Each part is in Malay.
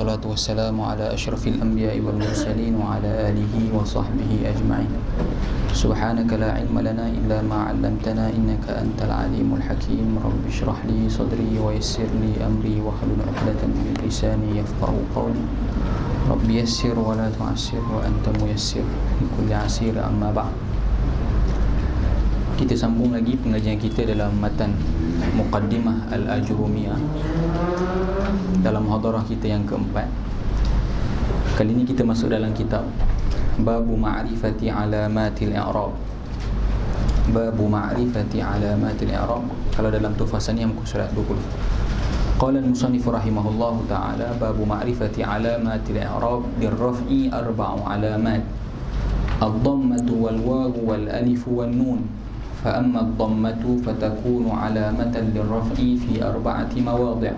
wassalatu wassalamu ala asyrafil anbiya'i wal mursalin wa ala alihi wa sahbihi ajma'in. Subhanaka la ilma lana illa ma 'allamtana innaka antal alimul hakim. Rabbi shrah li sadri wa yassir li amri wa hlul 'uqdatam min lisani yafqahu qawli. Rabbi yassir wa la tu'assir wa anta muyassir li kulli 'asir, amma ba'd. Kita sambung lagi pengajian kita dalam matan Muqaddimah Al-Ajurumiyah dalam muhadarah kita yang keempat. Kali ini kita masuk dalam kitab Babu Ma'rifati Alamatil I'rab. Babu Ma'rifati Alamatil I'rab. Kalau dalam Tuhfah Saniyah muka surat 20. Qala al-musannif rahimahullahu ta'ala, Babu Ma'rifati Alamatil I'rab birraf'i arba'u alamat. Ad-dhammatu wal-wawu wal-alifu wan-nun. فأما الضمة فتكون علامة للرفع في 4 مواضع: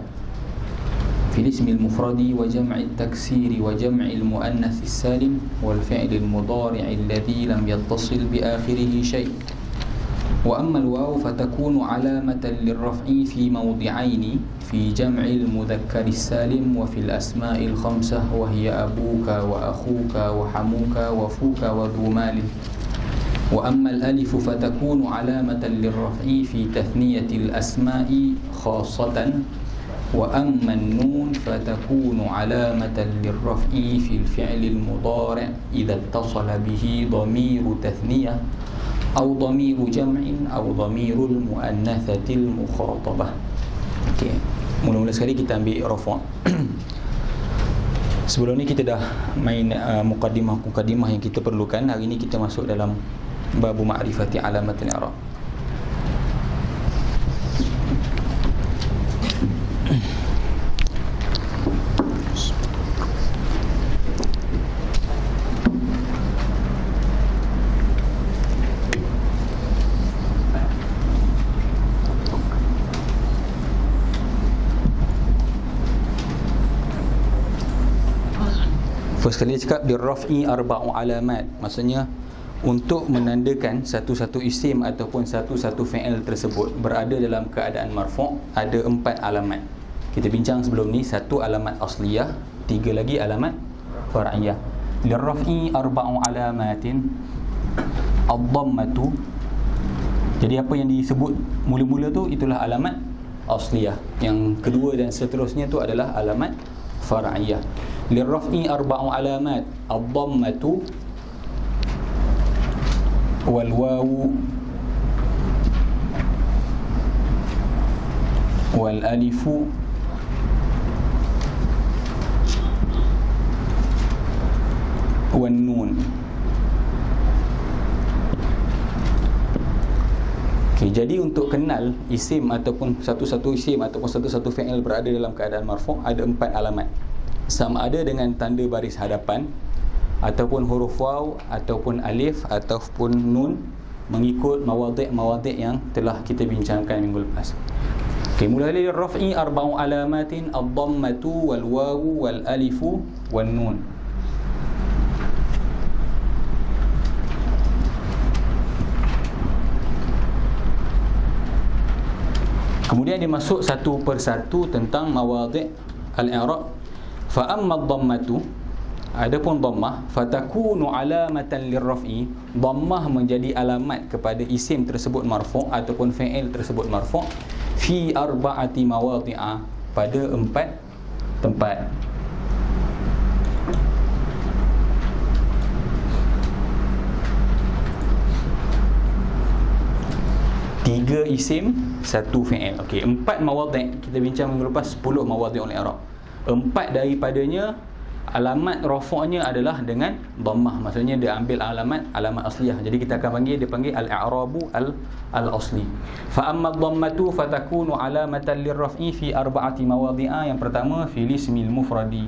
في الاسم المفرد وجمع التكسير وجمع المؤنث السالم والفعل المضارع الذي لم يتصل بآخره شيء. وأما الواو فتكون علامة للرفع في موضعين: في جمع المذكر السالم وفي الأسماء الخمسة وهي أبوك وأخوك وحموك وفوك وذو مال. وأما الألف فتكون علامة للرفع في تثنية الأسماء خاصة. وأما النون فتكون علامة للرفع في الفعل المضارع إذا اتصل به ضمير تثنية أو ضمير جمع أو ضمير المؤنثة المخاطبة. Okay. Mula-mula sekali kita ambil rafa'. Sebelum ni kita dah main mukadimah yang kita perlukan. Hari ni kita masuk dalam Babu Ma'rifati Alamatil I'rab. First kali dia cakap birraf'i arba'u alamat, maksudnya untuk menandakan satu-satu isim ataupun satu-satu fi'il tersebut berada dalam keadaan marfu' ada 4 alamat. Kita bincang sebelum ni, 1 alamat asliyah, 3 lagi alamat far'iyah. Lirraf'i arba'u alamatin ad-dhammatu. Jadi apa yang disebut mula-mula tu itulah alamat asliyah. Yang kedua dan seterusnya tu adalah alamat far'iyah. Lirraf'i arba'u alamat ad-dhammatu wal-wawu wal-alifu wan-nun. Okay, jadi untuk kenal isim ataupun satu-satu isim ataupun satu-satu fi'il berada dalam keadaan marfu' ada 4 alamat. Sama ada dengan tanda baris hadapan ataupun huruf waw ataupun alif ataupun nun, mengikut mawadhi' yang telah kita bincangkan minggu lepas. Okey, mula dari raf'i arba'u alamatin ad-dhammatu wal wawu wal alifu wan nun. Kemudian dia masuk satu persatu tentang mawadhi' al-i'rab. Fa amma ad-dhammatu, adapun dhammah, fatakunu alamatan lirraf'i, dhammah menjadi alamat kepada isim tersebut marfu' ataupun fi'il tersebut marfu' fi 4 mawadhi'a, pada 4 tempat. Tiga isim, 1 fi'il. Okey, 4 mawadhi'. Kita bincang minggu lepas 10 mawadhi'ul i'rab. 4 daripadanya alamat rafa'nya adalah dengan dhammah, maksudnya dia ambil alamat asliyah. Jadi kita akan panggil, dia panggil al-i'rabu al-asli. Fa amma ad-dhammatu fatakunu alamatan lirraf'i fi 4 mawadhi'a. Yang pertama, fil ismil mufradi.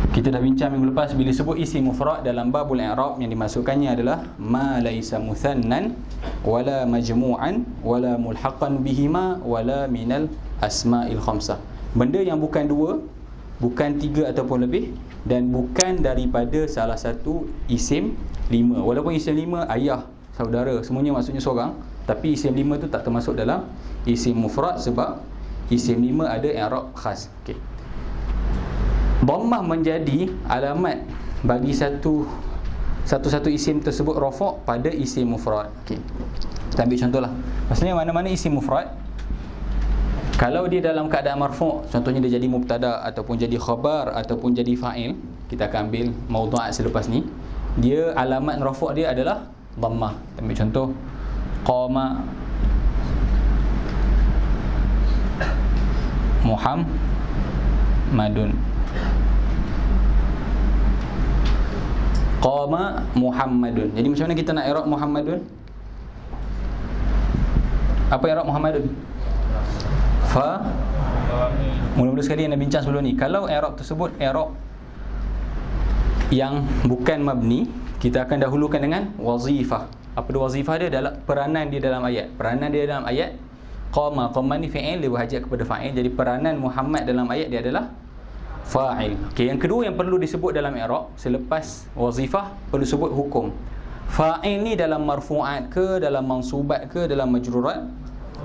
Kita dah bincang minggu lepas, bila sebut isim mufrad dalam babul i'rab, yang dimasukkannya adalah ma laisa muthannan wala majmu'an wala mulhaqan bihima wala minal asma'il khamsah. Benda yang bukan 2, bukan 3 ataupun lebih, dan bukan daripada salah satu isim 5. Walaupun isim 5 ayah, saudara, semuanya maksudnya seorang, Tapi isim 5 tu tak termasuk dalam isim mufrad sebab isim 5 ada i'rab khas. Okey. Dhammah menjadi alamat bagi satu isim tersebut rafa' pada isim mufrad. Okey. Kita ambil contohlah. Maksudnya mana-mana isim mufrad, kalau dia dalam keadaan marfu', contohnya dia jadi mubtada ataupun jadi khabar ataupun jadi fa'il, kita akan ambil maudhu'at selepas ni. Dia alamat rafa' dia adalah dhammah. Kita ambil contoh qama Muhammadun. Qama Muhammadun. Jadi macam mana kita nak i'rab Muhammadun? Apa i'rab Muhammadun? Fa. Mula-mula sekali yang nak bincang sebelum ni, kalau i'rab tersebut i'rab yang bukan mabni, kita akan dahulukan dengan wazifah. Apa dia wazifah dia? Dalam peranan dia dalam ayat. Peranan dia dalam ayat, qama ni fi'il, dia berhajat kepada fa'il. Jadi peranan Muhammad dalam ayat dia adalah fa'il. Okey, yang kedua yang perlu disebut dalam i'rab selepas wazifah, perlu sebut hukum. Fa'il ni dalam marfu'at ke, dalam mansubat ke, dalam majrurat?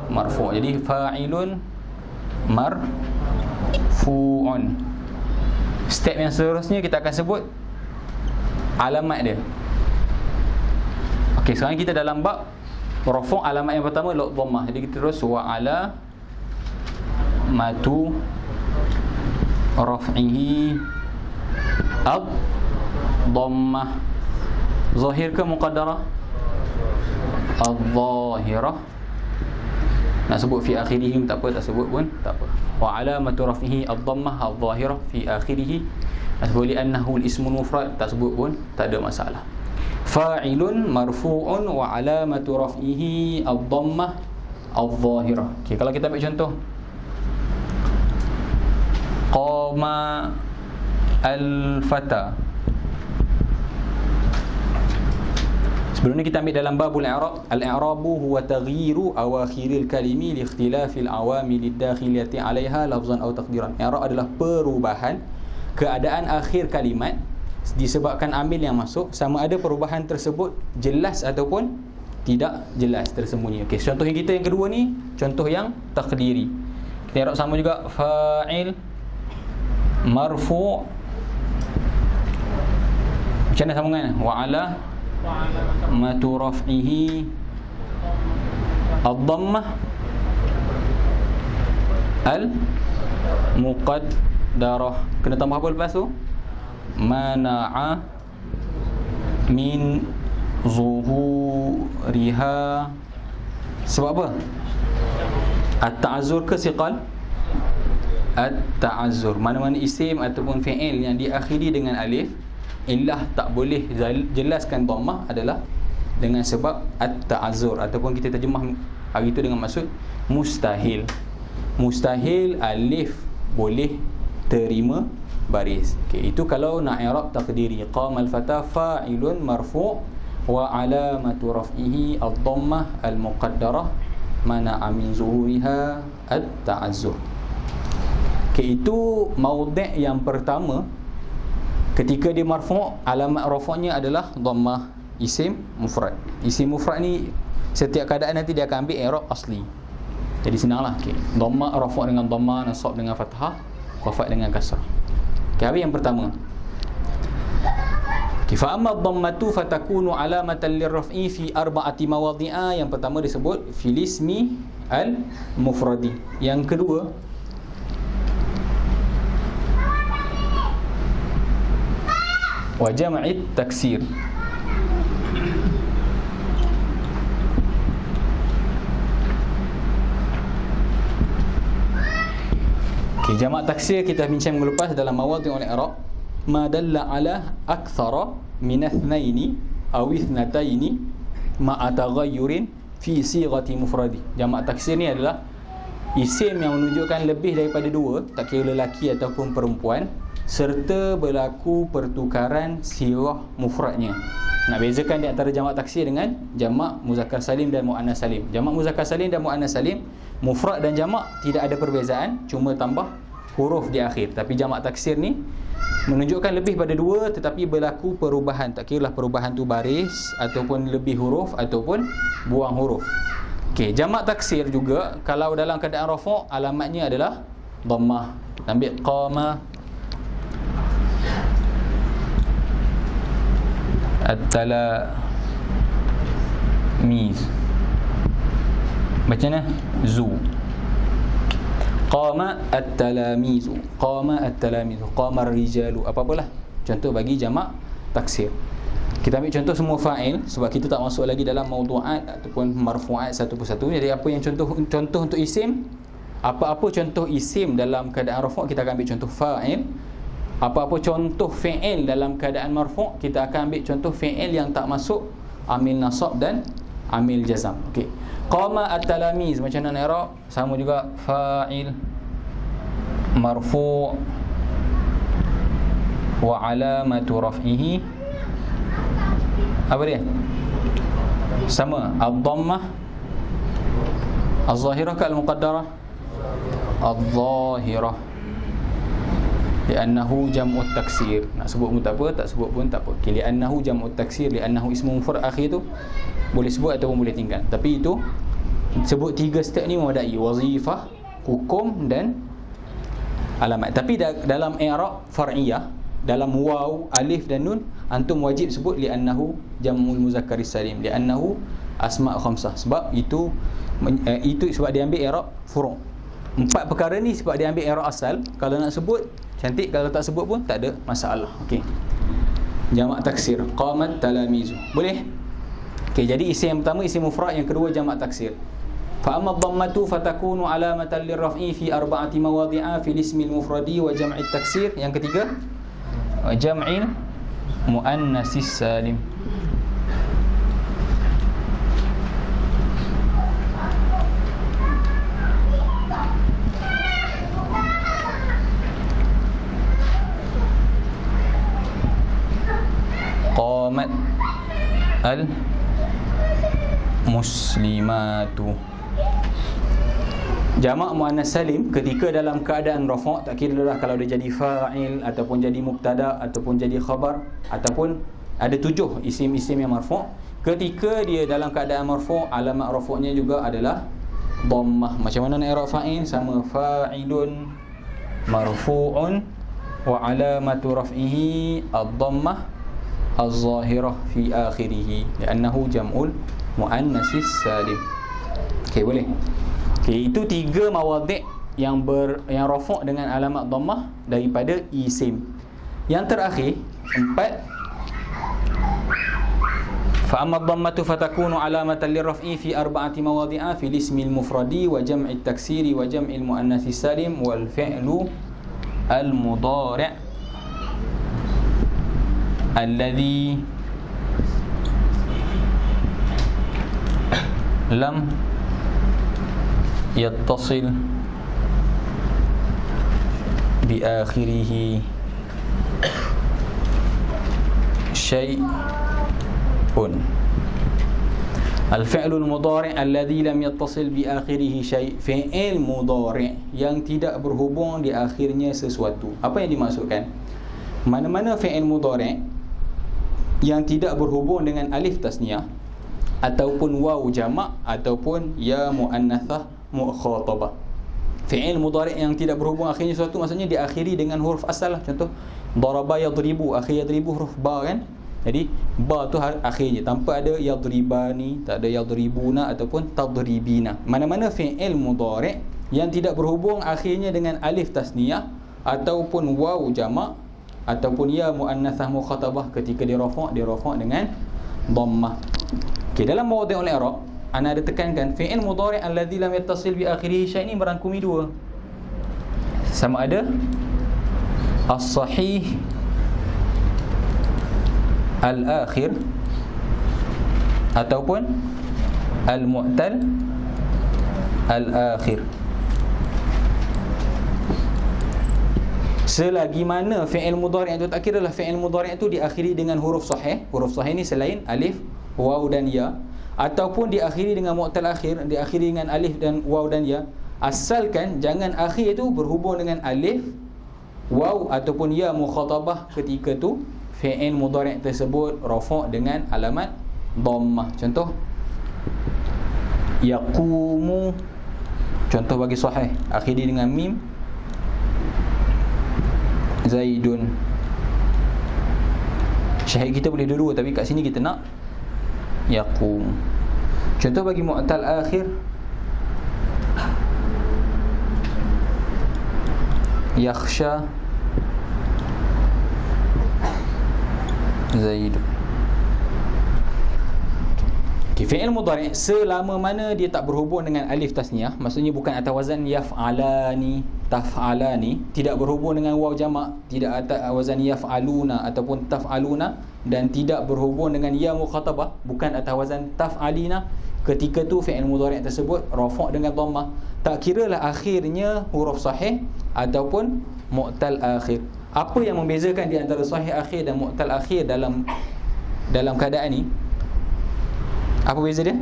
Marfu'. Jadi fa'ilun marfu'un. Step yang seterusnya kita akan sebut alamat dia. Okey, sekarang kita dalam bab rafu', alamat yang pertama dhammah. Jadi kita terus wa ala matu raf'ihi ad-dhammah. Zahir ke muqaddarah? Adh-dhahirah. Nak sebut fi akhirih tak apa, tak sebut pun tak apa. Wa alamatu raf'ihi ad-dhammah adh-dhahirah fi akhirih. Nak sebut li annahu al-ismu mufrad, tak sebut pun tak ada masalah. Fa'ilun marfu'un wa alamatu raf'ihi ad-dhammah adh-dhahirah. Okey, kalau kita ambil contoh qama al-fata. Sebelum ni kita ambil dalam babul i'rab. Al-i'rabu huwa taghyiru awakhiril kalimi li ikhtilafil awamil ad-dakhilati 'alayha lafzan aw taqdiran. I'rab adalah perubahan keadaan akhir kalimat disebabkan amil yang masuk, sama ada perubahan tersebut jelas ataupun tidak jelas, tersembunyi. Okey, contoh yang kita yang kedua ni contoh yang takdiri. Kita i'rab sama juga, fa'il marfu'. Macam mana sambungan? Wa ala matu raf'ihi ad-dhammah al-muqaddarah. Kena tambah apa lepas tu? Mana'a min zuhuriha. Sebab apa? At-ta'azzur ke siqal? At-ta'azzur. Mana-mana isim ataupun fi'il yang diakhiri dengan alif, illah tak boleh jelaskan dhammah adalah dengan sebab at-ta'azzur, ataupun kita terjemah hari itu dengan maksud mustahil. Mustahil alif boleh terima baris. Okey, itu kalau nak i'rab taqdiri. Qama al-fata fa'ilun marfu' wa alamatu raf'ihi ad-dhammah al-muqaddarah mana'a min zuhuriha at-ta'azzur. Okey, itu maudhi' yang pertama. Ketika dia marfu', alamat rafa'nya adalah dhammah, isim mufrad. Isim mufrad ni setiap keadaan nanti dia akan ambil i'rab asli. Jadi senanglah. Okey, dhammah rafa' dengan dhammah, nasab dengan fathah, khafad dengan kasrah. Okey, habis yang pertama. Okey, fa amma dhammatu fatakunu alamatan lirraf'i fi arba'ati mawadhi'a. Yang pertama disebut fil ismi al-mufradi. Yang kedua wa jam'it taksir. Okey, jamak taksir kita bincang minggu lepas dalam mawadhi'ul i'rab. Ma dalla ala akthara min ithnaini aw ithnataini ma'a taghayyurin fi sighati mufradi. Jamak taksir ni adalah isim yang menunjukkan lebih daripada dua, tak kira lelaki ataupun perempuan, serta berlaku pertukaran sirah mufradnya. Nak bezakan di antara jamak taksir dengan jamak muzakkar salim dan muannas salim. Jamak muzakkar salim dan muannas salim, mufrad dan jamak tidak ada perbezaan, cuma tambah huruf di akhir. Tapi jamak taksir ni menunjukkan lebih pada dua tetapi berlaku perubahan. Tak kira lah perubahan tu baris ataupun lebih huruf ataupun buang huruf. Okey, jamak taksir juga kalau dalam keadaan rafa' alamatnya adalah dhammah. Ambil qama at-talamiz. Baca mana? Zu. Qama at-talamizu. Qama at-talamizu. Qama ar-rijalu. Apa-apalah. Contoh bagi jamak taksir. Kita ambil contoh semua fa'il sebab kita tak masuk lagi dalam mawdu'at ataupun marfu'at satu persatu. Jadi apa yang contoh untuk isim, apa-apa contoh isim dalam keadaan rafa' kita akan ambil contoh fa'il. Apa-apa contoh fi'il dalam keadaan marfu' kita akan ambil contoh fi'il yang tak masuk amil nasab dan amil jazam. Okey. Qama at-talamiz macam mana i'rab? Sama juga fa'il marfu' wa alamatu raf'ihi apa dia? Sama, ad-dhammah az-zahirah ke al-muqaddarah? Az-zahirah. Li'annahu jam'ut taksir. Nak sebut pun tak apa, tak sebut pun tak apa. Okay, li'annahu jam'ut taksir, li'annahu ismu mufrad akhir tu boleh sebut ataupun boleh tinggal. Tapi itu sebut 3 step ni memadai, wazifah, hukum dan alamat. Tapi dalam i'rab far'iyah, dalam waw, alif dan nun, antum wajib sebut li'annahu jam'ul muzakkaris salim, li'annahu asma' khamsah. Sebab itu sebab dia ambil i'rab furu'. 4 perkara ni sebab dia ambil i'rab asal. Kalau nak sebut cantik, kalau tak sebut pun tak ada masalah. Okey. Jamak taksir, qamat talamizu. Boleh? Okey, jadi isim yang pertama isim mufrad, yang kedua jamak taksir. Fa amma dhammatu fatakunu alamatan lirraf'i fi 4 mawadhi'a fi ismil mufradi wa jam'it taksir. Yang ketiga jam'il muannasis salim. Qamat al muslimatu. Jamak muannas salim ketika dalam keadaan rafa', tak kira dah kalau dia jadi fa'il ataupun jadi mubtada ataupun jadi khabar ataupun ada 7 isim-isim yang marfu'. Ketika dia dalam keadaan marfu', alamat rafu'nya juga adalah dhammah. Macam mana nak i'rab fa'il? Sama, fa'ilun marfu'un wa alamatu raf'ihi ad-dhammah az-zahirah fi akhirih li'annahu jam'ul muannasis salim. Okey, boleh. Okey, itu 3 mawadhi' yang rafa' dengan alamat dhammah daripada isim. Yang terakhir 4, fa amma dhammatu fatakunu alamatan lirraf'i fi 4 mawadhi'a fi ismil mufradi wa jam'it taksiri wa jam'il muannatsis salim wal fi'lu al mudhari' alladhi lam yattasil bi akhirih syai'un. Al-fi'lul mudhari' alladhi lam yattasil bi akhirih syai', fi'il mudhari' yang tidak berhubung di akhirnya sesuatu. Apa yang dimaksudkan? Mana-mana fi'il mudhari' yang tidak berhubung dengan alif tasniyah ataupun waw jamak ataupun ya muannatsah mukhatabah. Fi'il mudhari' yang tidak berhubung akhirnya sesuatu maksudnya diakhiri dengan huruf asal lah. Contoh daraba yadribu, akhir yadribu huruf ba kan. Jadi ba tu akhirnya tanpa ada yadribani, tak ada yadribuna ataupun tadribina. Mana-mana fi'il mudhari' yang tidak berhubung akhirnya dengan alif tasniyah ataupun waw jamak ataupun ya muannatsah mukhatabah, ketika dia rafa' dengan dhammah. Okey, dalam mawadhi'ul i'rab ana ada tekankan fi'il mudhari' alladhi lam yattasil bi akhirih syai' ni merangkumi 2. Sama ada as-sahih al-akhir ataupun al-mu'tal al-akhir. Selagi mana fi'il mudhari' itu, tak kira lah fi'il mudhari' itu diakhiri dengan huruf sahih. Huruf sahih ni selain alif, waw dan ya, ataupun diakhiri dengan mu'tal akhir, diakhiri dengan alif dan waw dan ya, asalkan jangan akhir itu berhubung dengan alif, waw ataupun ya mukhatabah. Ketika tu fi'il mudhari' tersebut rafa' dengan alamat dhammah. Contoh Yaqumu, contoh bagi sahih, akhiri dengan mim. Zaidun. Syahid kita boleh dua-dua, tapi kat sini kita nak yaqum. Contoh bagi mu'tal akhir, yakhsha Zaid. Okay, fi'il mudhari' selama mana dia tak berhubung dengan alif tasniyah, maksudnya bukan atas wazan yaf'alani, taf'alani, tidak berhubung dengan waw jamak, tidak atas wazan yaf'aluna ataupun taf'aluna, dan tidak berhubung dengan ya mukhatabah, bukan atas wazan taf'alina, ketika tu fi'il mudhari' tersebut rafa' dengan dhammah. Tak kiralah akhirnya huruf sahih ataupun mu'tal akhir. Apa yang membezakan di antara sahih akhir dan mu'tal akhir dalam keadaan ni? Apa beza dia?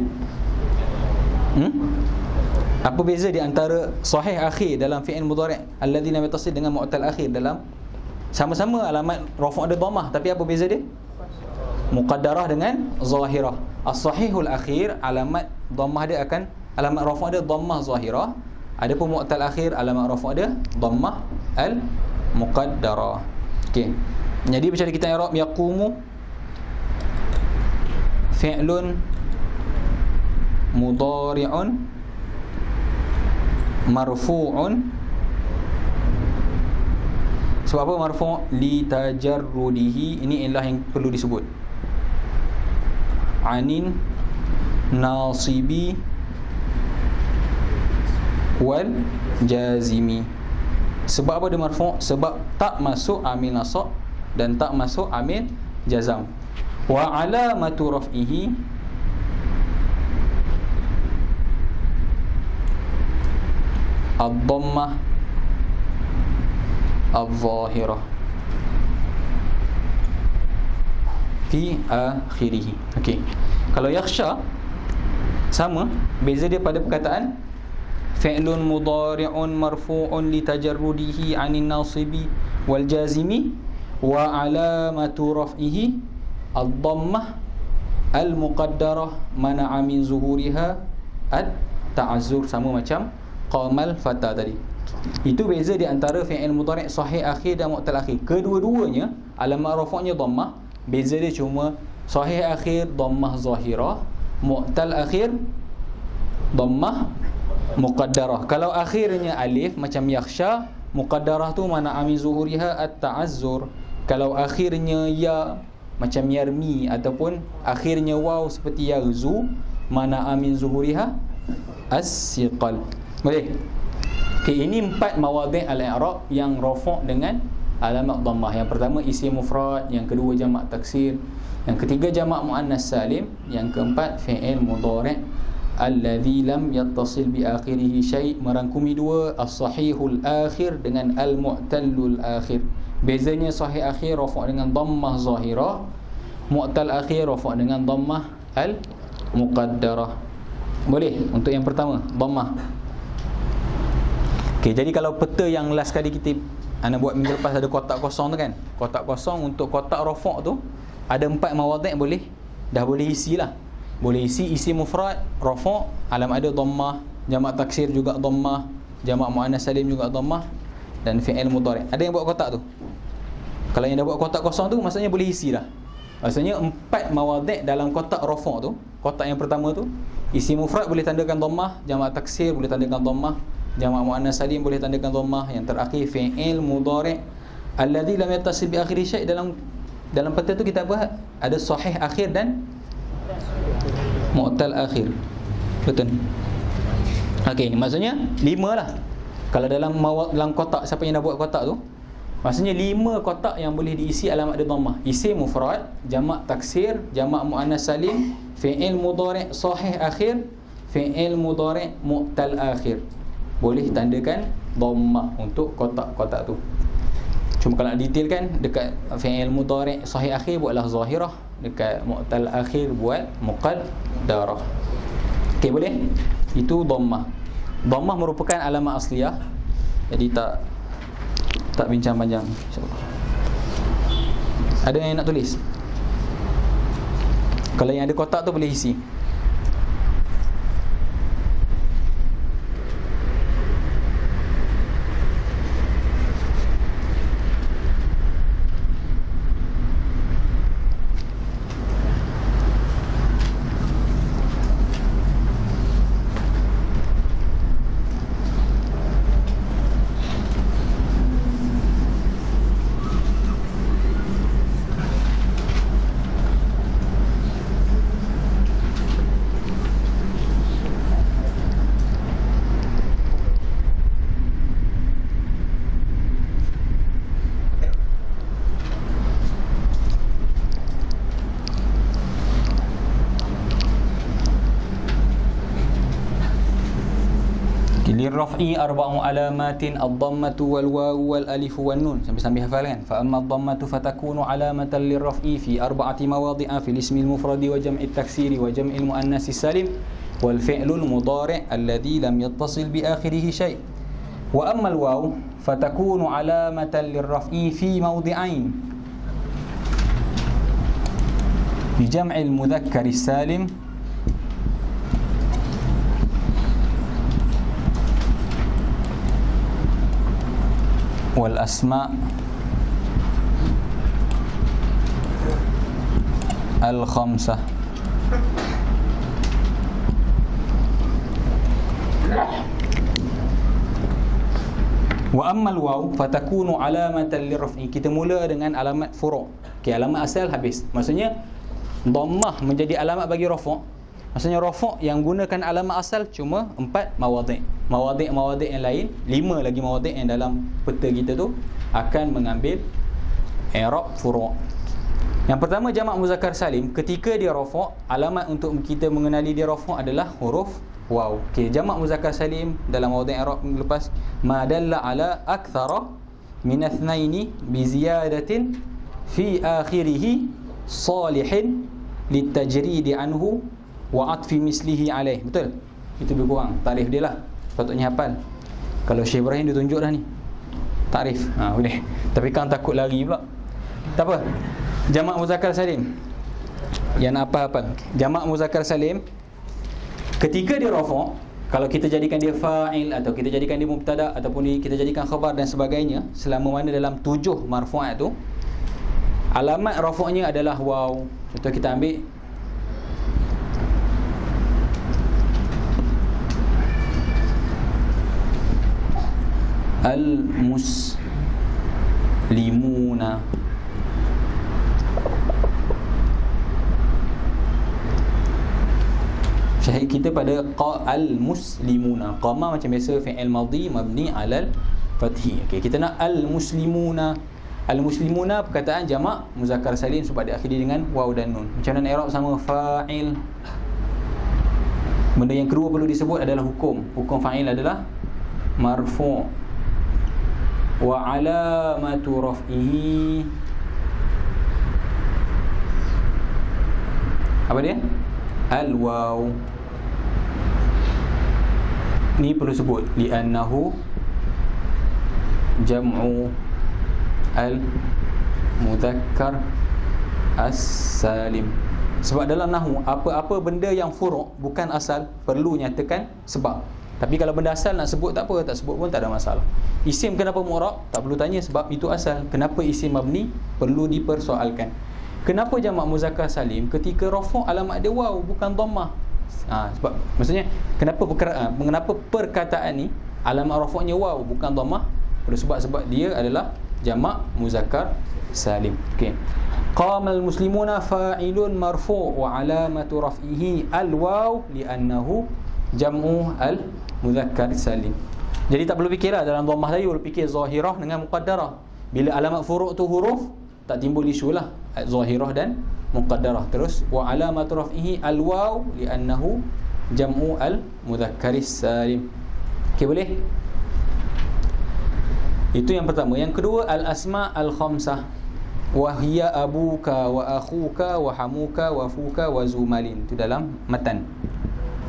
Apa beza di antara sahih akhir dalam fi'il mudhari' alladhi lam yattasil dengan mu'tal akhir dalam sama-sama alamat rafa' ada dhammah, tapi apa beza dia? Muqaddarah dengan zahirah. As-sahihul akhir alamat dhammah dia akan alamat rafa' dia dhammah zahirah. Adapun mu'tal akhir alamat rafa' dia dhammah al-muqaddarah. Okey. Jadi macam kita i'rab yaqumu fi'lun mudhari'un marfu'un. Sebab apa marfu'? Li tajarrudihi. Ini ialah yang perlu disebut. Anin nasibi wal jazimi. Sebab apa dia marfu'? Sebab tak masuk amil nasab dan tak masuk amil jazam. Wa alamatu raf'ihi ad-dhammah al-zahirah fi akhirih. Okey. Kalau yakhsha sama, beza dia pada perkataan fi'lun mudhari'un marfu'un li tajarrudihi 'anil nasibi wal jazimi wa alamatu raf'ihi ad-dhammah al-muqaddarah mana'a min zuhuriha at-ta'azzur. Sama macam qamal fata tadi. Itu beza di antara fi'il mudhari' sahih akhir dan mu'tal akhir. Kedua-duanya alamat rafa'nya dhammah. Beza dia cuma sahih akhir dhammah zahirah, mu'tal akhir dhammah muqaddarah. Kalau akhirnya alif macam yakhsha, muqaddarah tu mana ami zuhuriha at-ta'azzur. Kalau akhirnya ya macam yarmi ataupun akhirnya waw seperti yarzu, mana amin zuhuriha as-siqal. Boleh? Okay, ini 4 mawadhi' al-i'rab yang rafa' dengan alamat dhammah. Yang pertama isim mufrad, yang kedua jamak taksir, yang ketiga jamak muannas salim, yang keempat fi'il mudhari' alladhi lam yattasil bi akhirih syai', merangkumi dua as-sahihul akhir dengan al-mu'tallul akhir. Bezanya sahih akhir rafa' dengan dhammah zahirah, mu'tal akhir rafa' dengan dhammah al-muqaddarah. Boleh? Untuk yang pertama dhammah. Okey, jadi kalau peta yang last kali kita ana buat minggu lepas ada kotak kosong tu kan. Kotak kosong untuk kotak rafa' tu ada 4 mawadhi' boleh. Dah boleh isilah. Boleh isi isim mufrad rafa', alamat ada dhammah, jamak taksir juga dhammah, jamak muannas salim juga dhammah, dan fi'il mudhari'. Ada yang buat kotak tu? Kalau yang dah buat kotak kosong tu maksudnya boleh isilah. Maksudnya 4 mawadhi' dalam kotak rafa' tu. Kotak yang pertama tu isim mufrad boleh tandakan dhammah, jamak taksir boleh tandakan dhammah, jamak muannas salim boleh tandakan dhammah, yang terakhir fi'il mudhari' alladhi lam yattasil bi akhiri syai'. Dalam peta tu kita buat ada sahih akhir dan mu'tal akhir. Betul? Okey, maksudnya 5 lah. Kalau dalam kotak, siapa yang dah buat kotak tu, maksudnya 5 kotak yang boleh diisi alamat ada dhammah. Isim mufrad, jamak taksir, jamak muannas salim, fi'il mudhari' sahih akhir, fi'il mudhari' mu'tal akhir. Boleh tandakan dhammah untuk kotak-kotak tu. Cuma kalau nak detailkan, dekat fi'il mudhari' sahih akhir buatlah zahirah, dekat mu'tal akhir buat muqaddarah. Okey, boleh? Itu dhammah. Dhammah merupakan alamat asliyah. Jadi tak bincang panjang, insya-Allah. Ada yang nak tulis? Kalau yang ada kotak tu boleh isi. lirraf'i arba'u alamatin ad-dhammatu wal wawu wal alif wan nun. Sambil hafal kan. Fa amma ad-dhammatu fatakunu alamatan lirraf'i fi arba'ati mawadhi'a fil ismi al-mufradi wa jam'i at-taksiri wa jam'i al-muannas salim wal fi'lu al-mudari' alladhi lam yattasil bi akhirih shay'. Wa amma al-waw fatakunu alamatan lirraf'i fi mawdi'ain bi jam'i al-mudhakkar salim wal asma' al khamsah. Wa ammal waw fatakunu alamatan lirraf'i. Kita mula dengan alamat furu'. Okey, alamat asal habis. Maksudnya dhammah menjadi alamat bagi rafa'. Maksudnya rafa' yang gunakan alamat asal cuma 4 mawadhi'. Mawadhi' yang lain 5 lagi mawadhi' yang dalam peta kita tu akan mengambil i'rab furu'. Yang pertama jamak muzakkar salim, ketika dia rafa', alamat untuk kita mengenali dia rafa' adalah huruf waw. Okey, jamak muzakkar salim dalam mawadhi' i'rab lepas ma dalla ala akthara min ithnaini bi ziyadatin fi akhirih salihin litajrid anhu wa atfi mislihi alaih. Betul? Itu lebih kurang tarif dia lah. Patutnya hafal. Kalau Syekh Ibrahim dia tunjuk dah ni takrif. Boleh. Tapi kan takut lari pula. Tak apa. Jamak muzakkar salim. Yang nak hafal. Jamak muzakkar salim ketika dia rafa', kalau kita jadikan dia fa'il atau kita jadikan dia mubtada ataupun kita jadikan khabar dan sebagainya, selama mana dalam 7 marfu'at tu alamat rafa'nya adalah waw. Contoh kita ambil al-muslimuna. Syahid kita pada al-muslimuna. Qama macam biasa fi'il madhi mabni 'alal fathi. Okey, kita nak al-muslimuna. Al-muslimuna perkataan jamak muzakkar salim sebab diakhiri dengan waw dan nun. Macam mana i'rab sama fa'il? Benda yang kedua perlu disebut adalah hukum. Hukum fa'il adalah marfu'. Wa alamatu raf'ihi, apa dia? Al-waw. Ni perlu sebut li'annahu jam'u al-mudzakkar as-salim. Sebab dalam nahwu apa-apa benda yang furu' bukan asal perlu nyatakan sebab. Tapi kalau benda asal nak sebut tak apa, tak sebut pun tak ada masalah. Isim kenapa mu'rab? Tak perlu tanya sebab itu asal. Kenapa isim mabni? Perlu dipersoalkan. Kenapa jamak muzakkar salim ketika rafa' alamat dia waw bukan dhammah? Sebab maksudnya kenapa perkataan ni alamat rafa'nya waw bukan dhammah? Sebab dia adalah jamak muzakkar salim. Okey. Qamal muslimuna fa'ilun marfu' wa alamatu raf'ihi al-waw li'annahu jam'u al-mudzakkar salim. Jadi tak perlu fikirlah dalam dhammah tadi, perlu fikir zahirah dengan muqaddarah. Bila alamat furu' tu huruf, tak timbul isu lah zahirah dan muqaddarah. Terus wa alamatu raf'ihi al-waw li'annahu jam'u al-mudzakkar salim. Okey, boleh? Itu yang pertama. Yang kedua al-asma al-khamsah. Wa hiya abuka wa akhuka wa hamuka wa fuka wa zumalin. Itu dalam matan.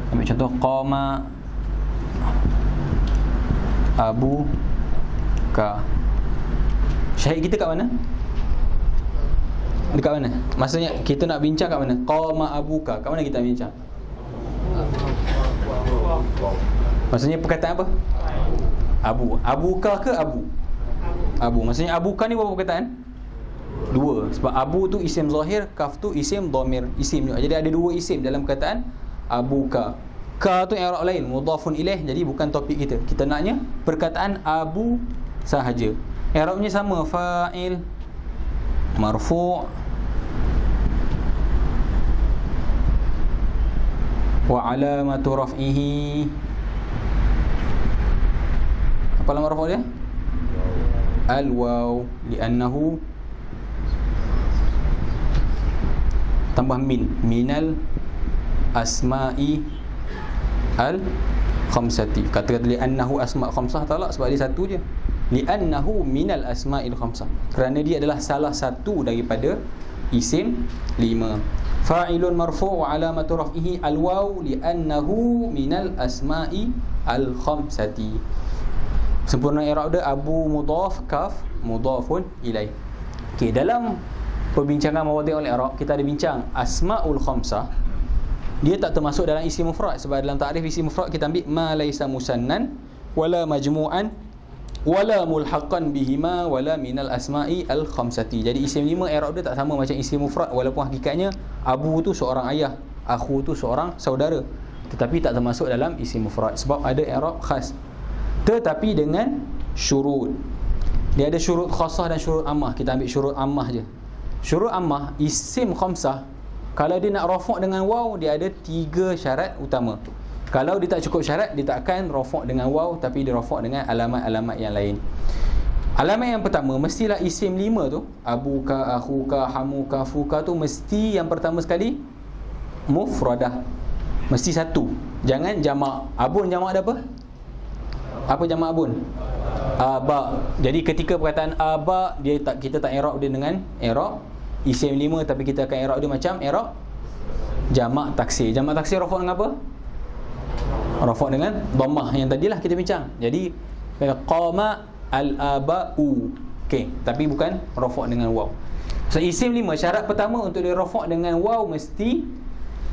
Ambil contoh qama abuka. Syahid kita kat mana? Dekat mana? Maksudnya kita nak bincang kat mana? Qama abuka. Kat mana kita nak bincang? Maksudnya perkataan apa? Abu. Abuka ke abu? Abu. Maksudnya abuka ni berapa perkataan? Dua. Sebab abu tu isim zahir, kaf tu isim dhamir, isim juga. Jadi ada dua isim dalam perkataan abuka. Ka tu i'rab lain, mudhafun ilaih. Jadi bukan topik kita. Kita naknya perkataan abu sahaja. I'rabnya sama, fa'il marfu' wa alamatu raf'ihi. Apa alamat rafa' dia? Al-waw li'annahu tambah min minal asma'i al khamsati. Kata-kata li'annahu asma' khamsah talak sebab dia satu je. Li'annahu minal asma'il khamsah, kerana dia adalah salah satu daripada isim 5. Fa'ilun marfu' wa alamatu raf'ihi al-waw li'annahu minal asma'i al-khamsati. Sempurna i'rab dia abu mudhaf kaf mudhafun ilaih. Okey, dalam perbincangan mawadhi'ul i'rab kita ada bincang asma'ul khamsah, dia tak termasuk dalam isim mufrad sebab dalam takrif isim mufrad kita ambil ma laisa musannan wala majmu'an wala mulhaqan bihima wala minal asma'i al khamsati. Jadi isim 5 i'rab dia tak sama macam isim mufrad, walaupun hakikatnya abu tu seorang ayah, akhu tu seorang saudara, tetapi tak termasuk dalam isim mufrad sebab ada i'rab khas. Tetapi dengan syurut. Dia ada syurut khasah dan syurut ammah. Kita ambil syurut ammah je. Syurut ammah isim khamsah, kalau dia nak rafa' dengan waw, dia ada 3 syarat utama. Kalau dia tak cukup syarat, dia tak akan rafa' dengan waw, tapi dia rafa' dengan alamat-alamat yang lain. Alamat yang pertama, mestilah isim 5 tu, abuka, akhuka, hamuka, fuka tu, mesti yang pertama sekali mufradah. Mesti satu. Jangan jamak. Abun jamak ada apa? Apa jamak abun? Aba. Jadi ketika perkataan aba, kita tak i'rab dia dengan i'rab isim 5, tapi kita akan i'rab dia macam i'rab jamak taksir. Jamak taksir rafa' dengan apa? Rafa' dengan dhammah yang tadilah kita bincang. Jadi qama al-aba'u. Okey, tapi bukan rafa' dengan waw. So isim 5 syarat pertama untuk dia rafa' dengan waw mesti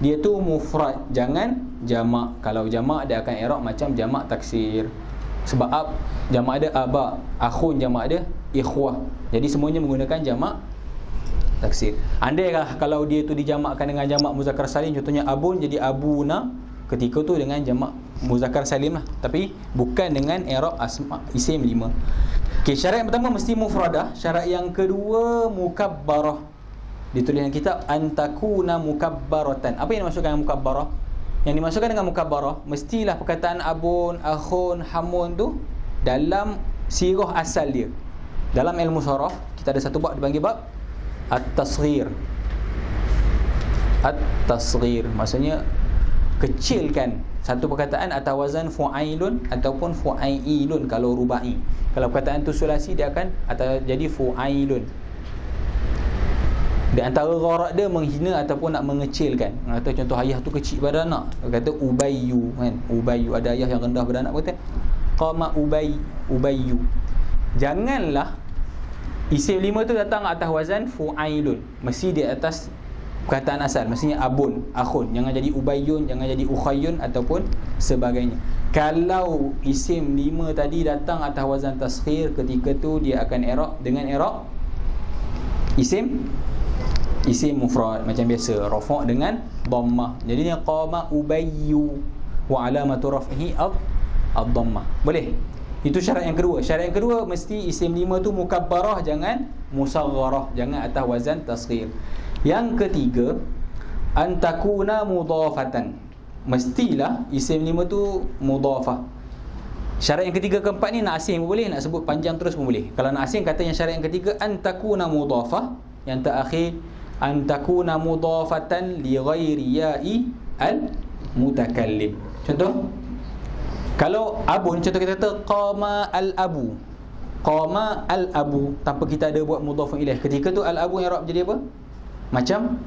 dia tu mufrad, jangan jamak. Kalau jamak dia akan i'rab macam jamak taksir. Sebab jamak ada aba, akhun jamak ada ikhwah. Jadi semuanya menggunakan jamak taksir. Andaikah kalau dia tu dijamakkan dengan jamak muzakkar salim, contohnya abun jadi abuna, ketika tu dengan jamak muzakkar salim lah, tapi bukan dengan i'rab asma isim 5. Okey, syarat yang pertama mesti mufradah. Syarat yang kedua mukabbarah. Ditulis dalam kitab antakuna mukabbaratan. Apa yang dimaksudkan dengan mukabbarah? Yang dimaksudkan dengan mukabbarah, mestilah perkataan abun, akhun, hamun tu dalam sirah asal dia. Dalam ilmu saraf kita ada satu bab dipanggil bab at-tasghir. At-tasghir maksudnya kecilkan satu perkataan atas wazan fu'ailun ataupun fu'ailun kalau rubai. Kalau perkataan tu sulasi, dia akan jadi fu'ailun. Di antara gharak dia menghina ataupun nak mengecilkan. Kata contoh ayah tu kecil pada anak, kata ubayyu kan. Ubayyu, ada ayah yang rendah pada anak, kata qama ubayyu. Janganlah isim 5 tu datang atas wazan fu'ailun, mesti di atas perkataan asal, mestinya abun, akhun. Jangan jadi ubayyun, jangan jadi ukhayyun ataupun sebagainya. Kalau isim 5 tadi datang atas wazan tasghir, ketika tu dia akan i'rab dengan i'rab isim mufrad macam biasa, rafa' dengan dhammah. Jadinya qama ubayyu wa alamatu raf'ihi ad-dhammah. Boleh? Itu syarat yang kedua. Syarat yang kedua mesti isim 5 tu mukabbarah, jangan musagharah, jangan atas wazan tasghir. Yang ketiga, antakuna mudhafatan. Mestilah isim 5 tu mudhafah. Syarat yang ketiga keempat ni nak asing pun boleh, nak sebut panjang terus pun boleh. Kalau nak asing, kata yang syarat yang ketiga antakuna mudhafah, yang terakhir antakuna mudhafatan li ghairi ya'i al-mutakallim. Contoh, kalau abun, contoh kita kata qama al-abu. Qama al-abu tanpa kita ada buat mudhafun ilaih. Ketika tu al-abu i'rab jadi apa? Macam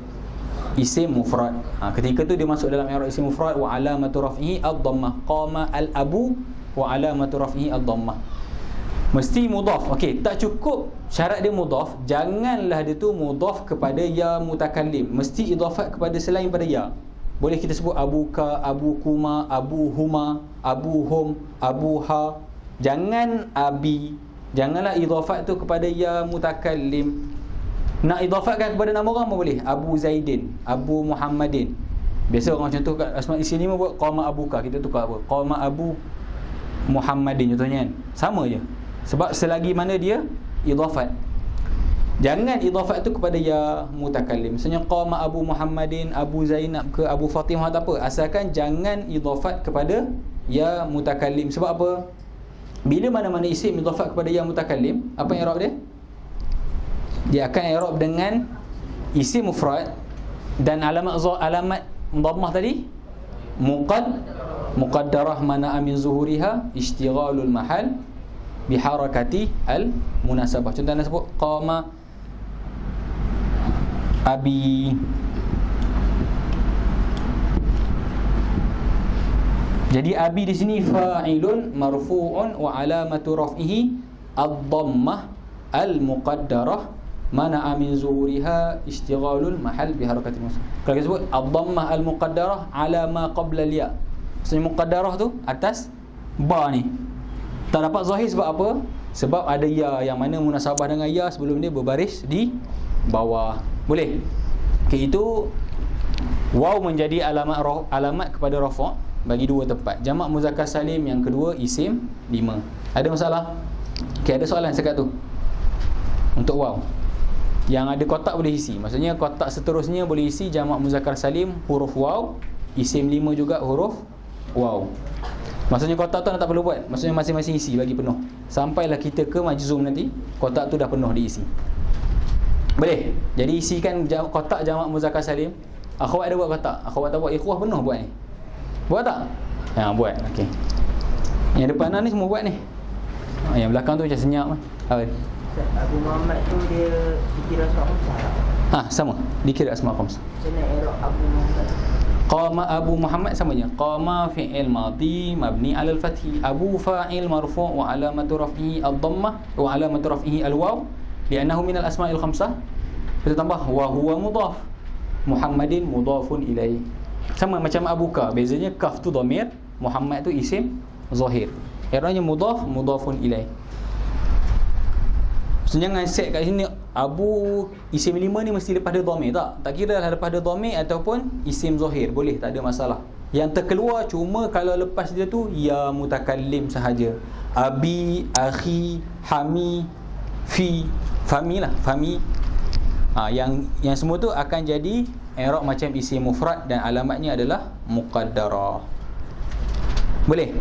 isim mufrad. Ketika tu dia masuk dalam i'rab isim mufrad wa alamatu raf'ihi ad-dhammah. Qama al-abu wa alamatu raf'ihi ad-dhammah. Mesti mudhaf. Okey, tak cukup syarat dia mudhaf, janganlah dia tu mudhaf kepada ya mutakallim. Mesti idhafat kepada selain pada ya. Boleh kita sebut abuka, abukuma, abuhuma, abuhum, abuha. Jangan abi. Janganlah idhafat tu kepada ya mutakallim. Nak idhafatkan kepada nama orang pun boleh. Abu Zaidin, Abu Muhammadin. Biasa orang contoh kat asma isim 5 buat qama abuka, kita tukar apa? Qama Abu Muhammadin contohnya kan. Sama je. Sebab selagi mana dia idhafat. Jangan idhafat tu kepada ya mutakallim. Misalnya qama Abu Muhammadin, Abu Zainab ke Abu Fatimah, tak apa. Asalkan jangan idhafat kepada ya mutakallim. Sebab apa? Bila mana-mana isim idhafat kepada ya mutakallim, apa yang i'rab dia? Dia akan i'rab dengan isim mufrad, dan alamat dhammah tadi muqaddarah mana'a min zuhuriha ishtighalul mahal biharakati al munasabah. Contoh anda sebut qama abi. Jadi abi di sini fa'ilun marfu'un wa alamatu raf'ihi ad-dhammah al-muqaddarah mana'a min zuhuriha ishtighalul mahal biharakati munasabah. Kalau kita sebut ad-dhammah al-muqaddarah ala ma qabla al-ya. Maksudnya muqaddarah tu atas ba ni. Tak dapat zahir sebab apa? Sebab ada ya yang mana munasabah dengan ya sebelum dia berbaris di bawah. Boleh? Okey, itu waw menjadi alamat kepada rafa' bagi dua tempat. Jamak muzakkar salim yang kedua isim 5. Ada masalah? Okey, ada soalan sekat tu. Untuk waw. Yang ada kotak boleh isi. Maksudnya kotak seterusnya boleh isi jamak muzakkar salim huruf waw, isim 5 juga huruf waw. Maksudnya kotak tu anda tak perlu buat. Maksudnya masing-masing isi bagi penuh. Sampailah kita ke majzum nanti, kotak tu dah penuh diisi. Boleh? Jadi isikan kotak jamak muzakkar salim. Akhwat ada buat kotak. Akhwat tak buat, ikhwah penuh buat ni. Buat tak? Ya, buat. Okey. Yang depan ni semua buat ni. Yang belakang tu macam senyap. Apa? Abu Muhammad tu dia dikira asma khamsah. Sama. Dikira asma khamsah. Macam mana i'rab Abu Muhammad? Qama Abu Muhammad sama je. Qama fi'il madhi mabni 'ala al-fathi. Abu fa'il marfu' wa alamatu raf'ihi ad-dhammah wa alamatu raf'ihi al-waw li'annahu min al-asma'il khamsah. Kita tambah wa huwa mudhaf. Muhammadin mudhafun ilaih. Sama macam abuka. Bezanya kaf tu dhamir, Muhammad tu isim zahir. Eranya mudhaf mudhafun ilaih. Jangan set kat sini Abu isim 5 ni mesti lepas dia dhamir. Tak kira lah lepas dia dhamir ataupun isim zahir, boleh, tak ada masalah. Yang terkeluar cuma kalau lepas dia tu ya mutakallim sahaja. Abi, akhi, hami, fi, fami lah, fami. Yang semua tu akan jadi i'rab macam isim mufrad dan alamatnya adalah muqaddarah. Boleh?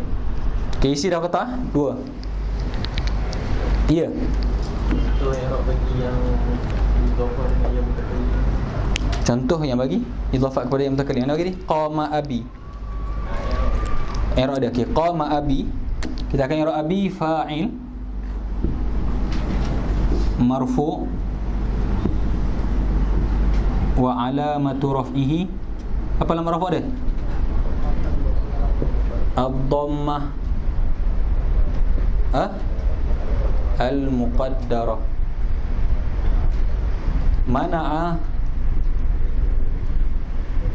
Okay, isi dah kata 2. Ya. Contoh i'rab bagi yang idhafah dengan yang mutakallim. Contoh yang bagi idhafah kepada yang mutakallim. Mana bagi ni? Qama abi. I'rab dia. Okey, qama abi. Kita akan i'rab abi fa'il marfu' wa alamatu raf'ihi. Apa alamat rafa' dia? Ad-dhammah al-muqaddarah mana'a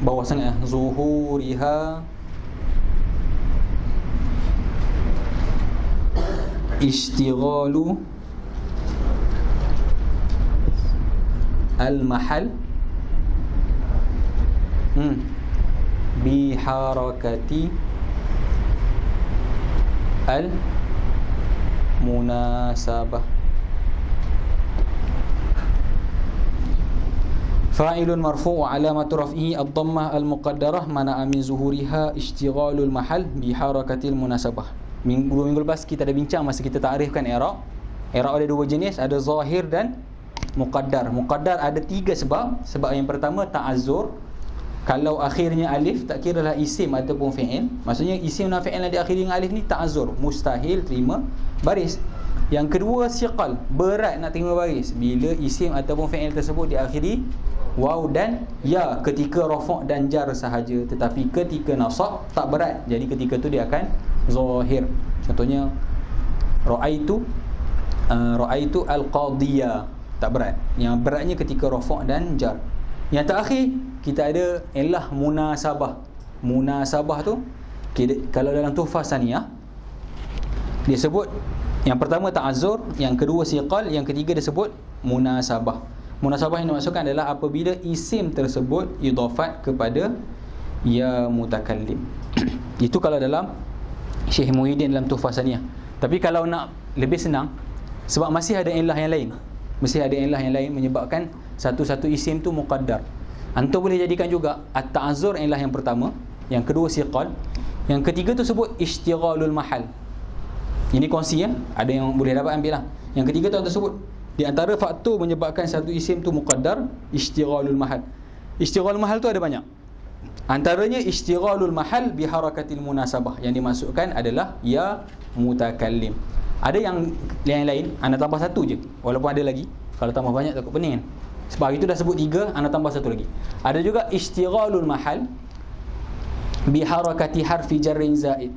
bawah sangat zuhuriha ishtighalu al-mahal biharakati al-munasabah. Fa'ilun marfu' wa alamatu raf'ihi ad-dhammah al-muqaddarah mana'a min zuhuriha ishtighalul mahal biharakatil munasabah. Minggu lepas kita ada bincang masa kita ta'rifkan i'rab. I'rab ada dua jenis, ada zahir dan muqaddar. Muqaddar ada 3 sebab. Sebab yang pertama ta'azzur. Kalau akhirnya alif tak kiralah isim ataupun fi'il. Maksudnya isim dan fi'il yang diakhiri dengan alif ni ta'azzur, mustahil terima baris. Yang kedua siqal, berat nak terima baris bila isim ataupun fi'il tersebut diakhiri waw dan ya ketika rafa' dan jar sahaja, tetapi ketika nasab tak berat. Jadi ketika tu dia akan zahir. Contohnya ra'aitu al-qadiyah, tak berat. Yang beratnya ketika rafa' dan jar. Yang terakhir kita ada ilah munasabah. Munasabah tu kalau dalam tuhfah saniyah dia sebut yang pertama ta'azzur, yang kedua siqal, yang ketiga dia sebut munasabah. Munasabah yang dimaksudkan adalah apabila isim tersebut idhafat kepada ya mutakallim. Itu kalau dalam Syekh Muhyiddin dalam tuhfah saniyah. Tapi kalau nak lebih senang, sebab masih ada ilah yang lain. Mesti ada ilah yang lain menyebabkan satu-satu isim tu muqaddar. Antum boleh jadikan juga at-ta'azzur ilah yang pertama, yang kedua siqal, yang ketiga tu sebut ishtighalul mahal. Ini kongsi ya, ada yang boleh dapat ambil lah. Yang ketiga tu tersebut di antara faktor menyebabkan satu isim tu muqaddar, ishtighalul mahal. Ishtighalul mahal tu ada banyak. Antaranya istighalul mahal bi harakatil munasabah. Yang dimasukkan adalah ya mutakallim. Ada yang lain, anda tambah satu je. Walaupun ada lagi. Kalau tambah banyak takut pening kan. Sebab itu dah sebut 3, anda tambah satu lagi. Ada juga istighalul mahal bi harakati harfi jarrin zaid.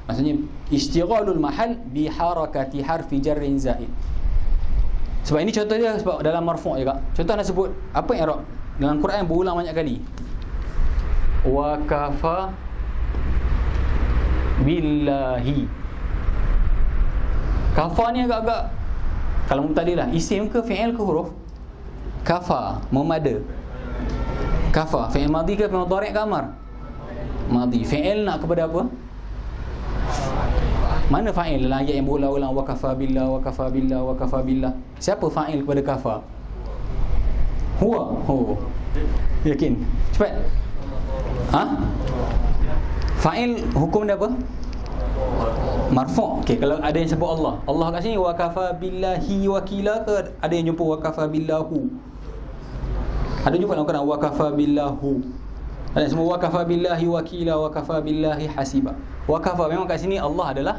Maksudnya istighalul mahal bi harakati harfi jarrin zaid. Sebab ini contoh dia sebab dalam marfu' juga. Contoh anda sebut apa i'rab dalam Quran berulang banyak kali. Wa kafa billahi. Kafa ni agak-agak, kalau mubtadi lah, isim ke fi'il ke huruf? Kafa, memada. Kafa, fi'il madhi ke fi'il mudhari' ke amar? Madhi. Fi'il nak kepada apa? Mana fa'il dalam ayat yang berulang-ulang wa kafa billah, wa kafa billah, wa kafa billah? Siapa fa'il kepada kafa? Huwa. Oh. Yakin? Cepat. Fa'il hukum dia apa? Marfu'. Okey, kalau ada yang sebut Allah kat sini wa kafa billahi wakila ke ada yang jumpa wa kafa billahu? Ada jumpa dalam Quran wa kafa billahu. Ada semua wa kafa billahi wakila wa kafa billahi hasiba. Wa kafa memang kat sini Allah adalah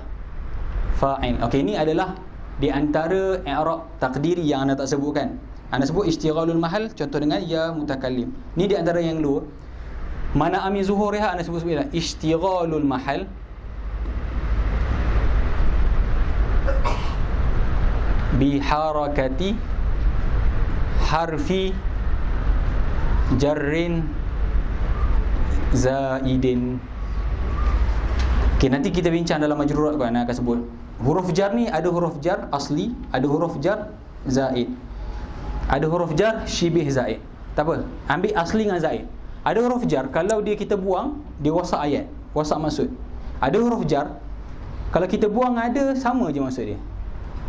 fa'il. Okey, ini adalah di antara i'rab takdiri yang anda tak sebutkan. Anda sebut istighalul mahal contoh dengan ya mutakallim. Ni di antara yang dua. Mana amin zuhuriha anda sebut sebenarnya istighalul mahal biharakati harfi jarrin zaidin. Okay, nanti kita bincang dalam majrurat kan, akan sebut huruf jar ni ada huruf jar asli, ada huruf jar zaid, ada huruf jar syibih zaid. Tak apa, ambil asli dengan zaid. Ada huruf jar kalau dia kita buang dia wasak ayat, wasak maksud. Ada huruf jar kalau kita buang ada sama je maksud dia.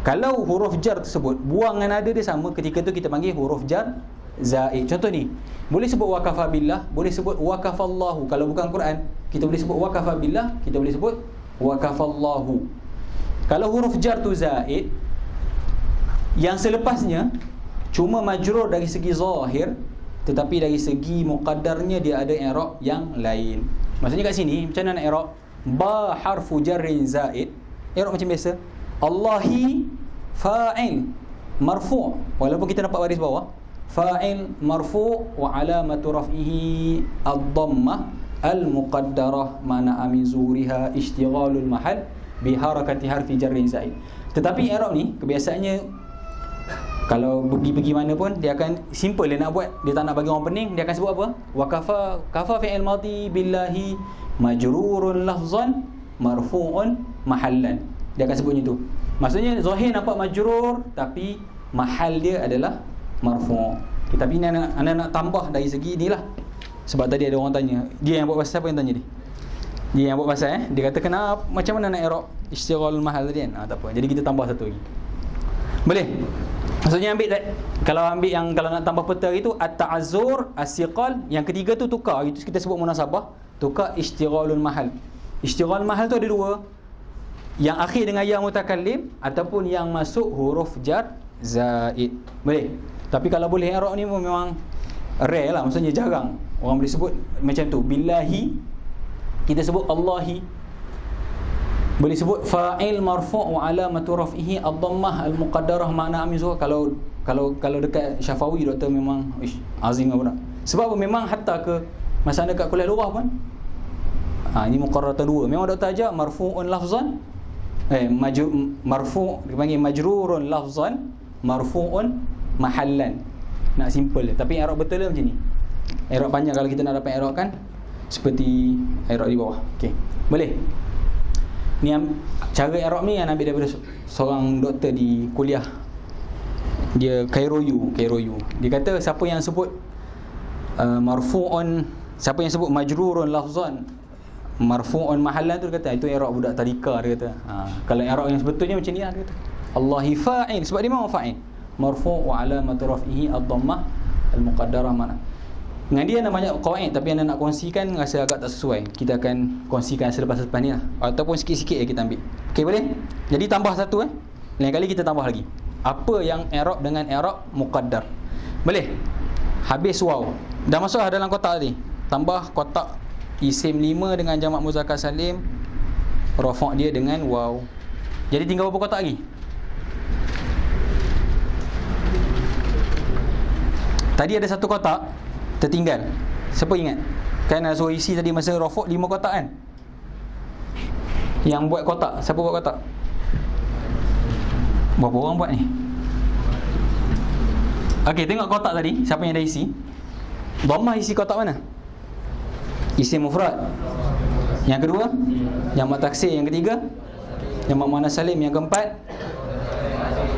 Kalau huruf jar tersebut buang dengan ada dia sama, ketika tu kita panggil huruf jar zaid. Contoh ni, boleh sebut waqafa billah, boleh sebut waqafallahu. Kalau bukan Quran, kita boleh sebut waqafa billah, kita boleh sebut waqafallahu. Kalau huruf jar tu zaid, yang selepasnya cuma majrur dari segi zahir, tetapi dari segi muqaddarnya dia ada i'rab yang lain. Maksudnya kat sini macam mana nak i'rab? Ba harfu jarrin zaid, i'rab macam biasa. Allahi fa'il marfu', walaupun kita dapat baris bawah fa'il marfu' wa alamatu raf'ihi ad-dhammah al-muqaddarah mana min zuhuriha ishtighalul mahal bi harakati harfi jarrin zaid. Tetapi i'rab ni kebiasaannya kalau pergi mana pun dia akan simple dia nak buat, dia tak nak bagi orang pening, dia akan sebut apa? Wa kafa fi'il madhi billahi majrurun lafzan marfu'un mahallan. Dia akan sebut macam tu. Maksudnya zahir nampak majrur tapi mahal dia adalah marfu'. Okay, tapi ni anda nak tambah dari segi inilah. Sebab tadi ada orang tanya, dia yang buat pasal, siapa yang tanya dia? Dia yang buat pasal dia kata kenapa macam mana nak i'rab istighalul mahal tadi kan? Tak apa. Jadi kita tambah satu lagi. Boleh? Maksudnya kalau ambil yang kalau nak tambah peta itu at-ta'azzur, as-siqal, yang ketiga tu tukar, itu kita sebut munasabah, tukar istighalul mahal. Istighalul mahal tu ada dua. Yang akhir dengan ya mutakallim ataupun yang masuk huruf jar zaid. Boleh. Tapi kalau boleh i'rab ni memang rare lah, maksudnya jarang orang boleh sebut macam tu. Billahi kita sebut Allahi. Boleh sebut fa'il marfu' wa alamatu raf'ihi ad-dhammah al-muqaddarah ma'na amizah. Kalau dekat Syafawi doktor memang azim apa nak. Sebab memang hatta ke masa dekat kuliah lurah pun ini muqarraratan dua. Memang doktor ajar marfu'un lafzan marfu' dipanggil majrurun lafzan marfu'un mahallan. Nak simple je. Tapi i'rab betul dia macam ni. I'rab panjang kalau kita nak dapat i'rab kan seperti i'rab di bawah. Okey. Boleh. Ni cara i'rab ni yang ambil daripada seorang doktor di kuliah. Dia Cairo U. Dia kata siapa yang sebut marfu'un, siapa yang sebut majrurun lafzan marfu'un mahallan tu, dia kata itu i'rab budak tadika, dia kata. Kalau i'rab yang sebetulnya macam ni lah, dia kata Allahi fa'il, sebab dia memang fa'il marfu' wa alamatu raf'ihi ad-dhammah al-muqaddarah mana. Dengan dia namanya qawaid, tapi anda nak kongsikan rasa agak tak sesuai. Kita akan kongsikan selepas ni lah, ataupun sikit-sikit kita ambil. Okey, boleh? Jadi tambah satu lain kali kita tambah lagi. Apa yang i'rab dengan i'rab muqaddar. Boleh? Habis waw. Dah masuk dalam kotak tadi. tambah kotak isim 5 dengan jamak muzakkar salim, rafa' dia dengan waw. Jadi tinggal berapa kotak lagi? Tadi ada satu kotak tertinggal. Siapa ingat? Kan suruh isi tadi masa rafa' 5 kotak kan? Yang buat kotak, siapa buat kotak? Berapa orang buat ni? Okey, tengok kotak tadi, siapa yang dah isi? Dhammah isi kotak mana? Isim mufrad. Yang kedua, jamak taksir. Yang ketiga, jamak muannas salim. Yang keempat,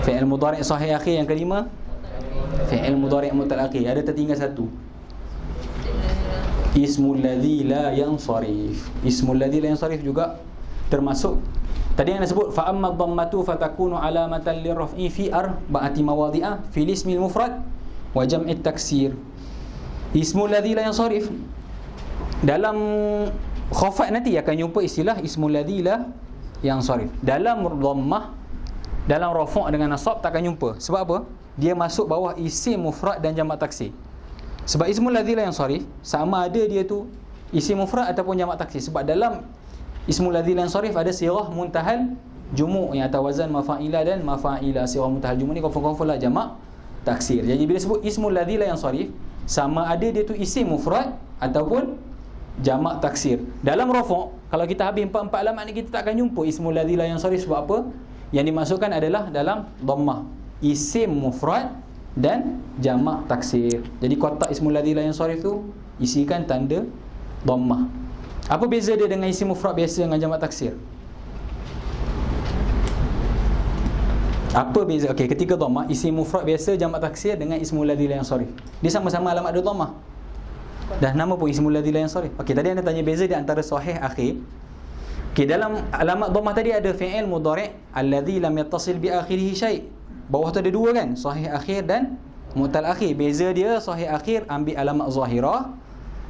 fi'il mudhari' sahih akhir. Yang kelima, fi'il mudhari' mutal akhir. Ada tertinggal satu, ismul ladzi la yansarif. Ismul ladzi la yansarif juga termasuk. Tadi yang disebut fa amma dhammatu fatakunu alamatan lirraf'i fi arba'ati mawadhi'a fil ismil mufrad wa jam'it taksir. Ismul ladzi la yansarif, dalam khafat nanti akan jumpa istilah ismul ladzi la yansarif. Dalam dhammah, dalam rafa' dengan nasab tak akan jumpa. Sebab apa? Dia masuk bawah isim mufrad dan jamak taksir. Sebab ismul ladzi la yansarif sama ada dia tu isim mufrad ataupun jamak taksir. Sebab dalam ismul ladzi la yansarif ada sirah muntahal jumu' yang atas wazan mafa'ila dan mafa'ila. Sirah muntahal jumu' ni confirm lah jamak taksir. Jadi bila sebut ismul ladzi la yansarif, sama ada dia tu isim mufrad ataupun jamak taksir. Dalam rafa', kalau kita habis 4 alamat ni kita tak akan jumpa ismul ladzi la yansarif. Sebab apa? Yang dimasukkan adalah dalam dhammah, isim mufrad dan jamak taksir. Jadi kotak ismul ladzi la yansarif tu isikan tanda dhammah. Apa beza dia dengan isim mufrad biasa dengan jamak taksir? Apa beza? Okey, ketika dhammah, isim mufrad biasa, jamak taksir dengan ismul ladzi la yansarif, dia sama-sama alamat dhammah. Dah nama pun ismul ladzi la yansarif. Okey, tadi anda tanya beza di antara sahih akhir. Okey, dalam alamat dhammah tadi ada fi'il mudhari' alladzi lam yattasil bi akhirih syai'. Bawah tu ada dua kan, sahih akhir dan mu'tal akhir. Beza dia, sahih akhir ambil alamat zahirah,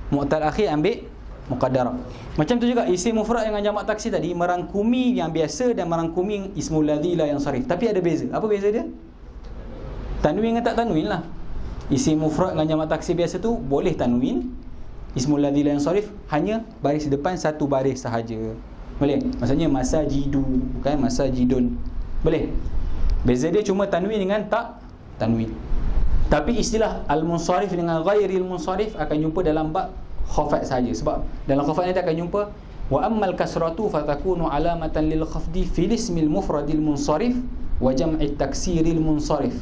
mu'tal akhir ambil muqaddarah. Macam tu juga isim mufrad dengan jamak taksir tadi merangkumi yang biasa dan merangkumi ismul ladzi la yansarif. Tapi ada beza. Apa beza dia? Tanwin dengan tak tanwin lah. Isim mufrad dengan jamak taksir biasa tu boleh tanwin. Ismul ladzi la yansarif hanya baris depan satu baris sahaja. Boleh? Maksudnya masajidu, bukan masajidun. Boleh? Beza dia cuma tanwin dengan tak tanwin. Tapi istilah al-munsarif dengan ghairil munsarif akan jumpa dalam bab khafat saja. Sebab dalam khafat nanti akan jumpa wa ammal kasratu fatakunu alamatan lil khafdi fil ismil mufradil munsarif wa jam'it taksiril munsarif.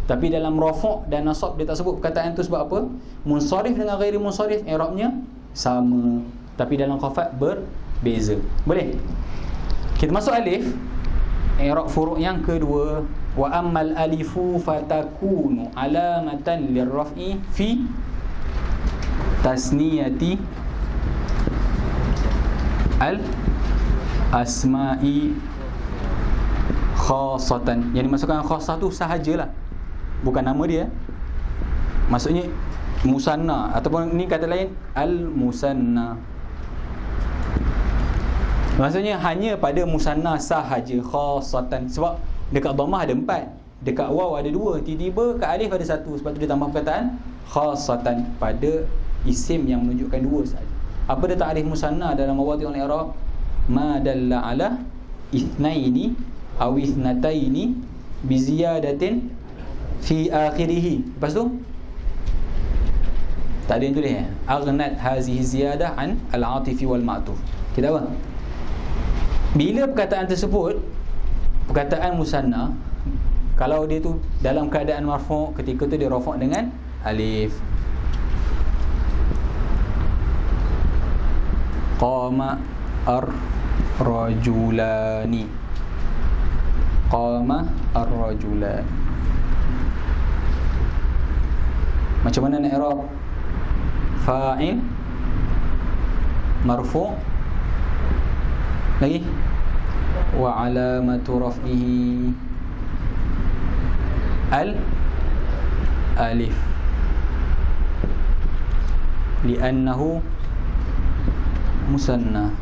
Tapi dalam rafa' dan nasab dia tak sebut perkataan tu. Sebab apa? Munsarif dengan ghairi munsarif i'rabnya sama, tapi dalam khafat berbeza. Boleh? Kita masuk alif, i'rab furu' yang kedua. Wa ammal alifu fatakunu alamatan lirraf'i fi tasniyati al asma'i khasatan. Yang dimasukkan khasah tu sahajalah, bukan nama dia. Maksudnya musanna, ataupun ni kata lain al musanna. Maksudnya hanya pada musanna sahaja, khasatan. Sebab dekat dhammah ada 4, dekat waw ada 2, tiba-tiba kat alif ada 1. Sebab tu dia tambah perkataan khasatan pada isim yang menunjukkan 2 sahaja. Apa dia ta'rif musanna dalam mawadhi'ul i'rab? Ma dalla ala ithnaini aw ithnataini bi ziyadatin fi akhirih. Lepas tu tak ada yang tulis ya. Aghnat hazihi ziyadah an al-'atifi wal ma'tuf. Kita apa? Bila perkataan tersebut, perkataan musanna, kalau dia tu dalam keadaan marfu', ketika tu dia rafa' dengan alif. Qama ar-rajulani. Qama ar-rajulani. Macam mana nak i'rab? Fa'il marfu', lagi wa alamatu raf'ihi al alif li'annahu musanna.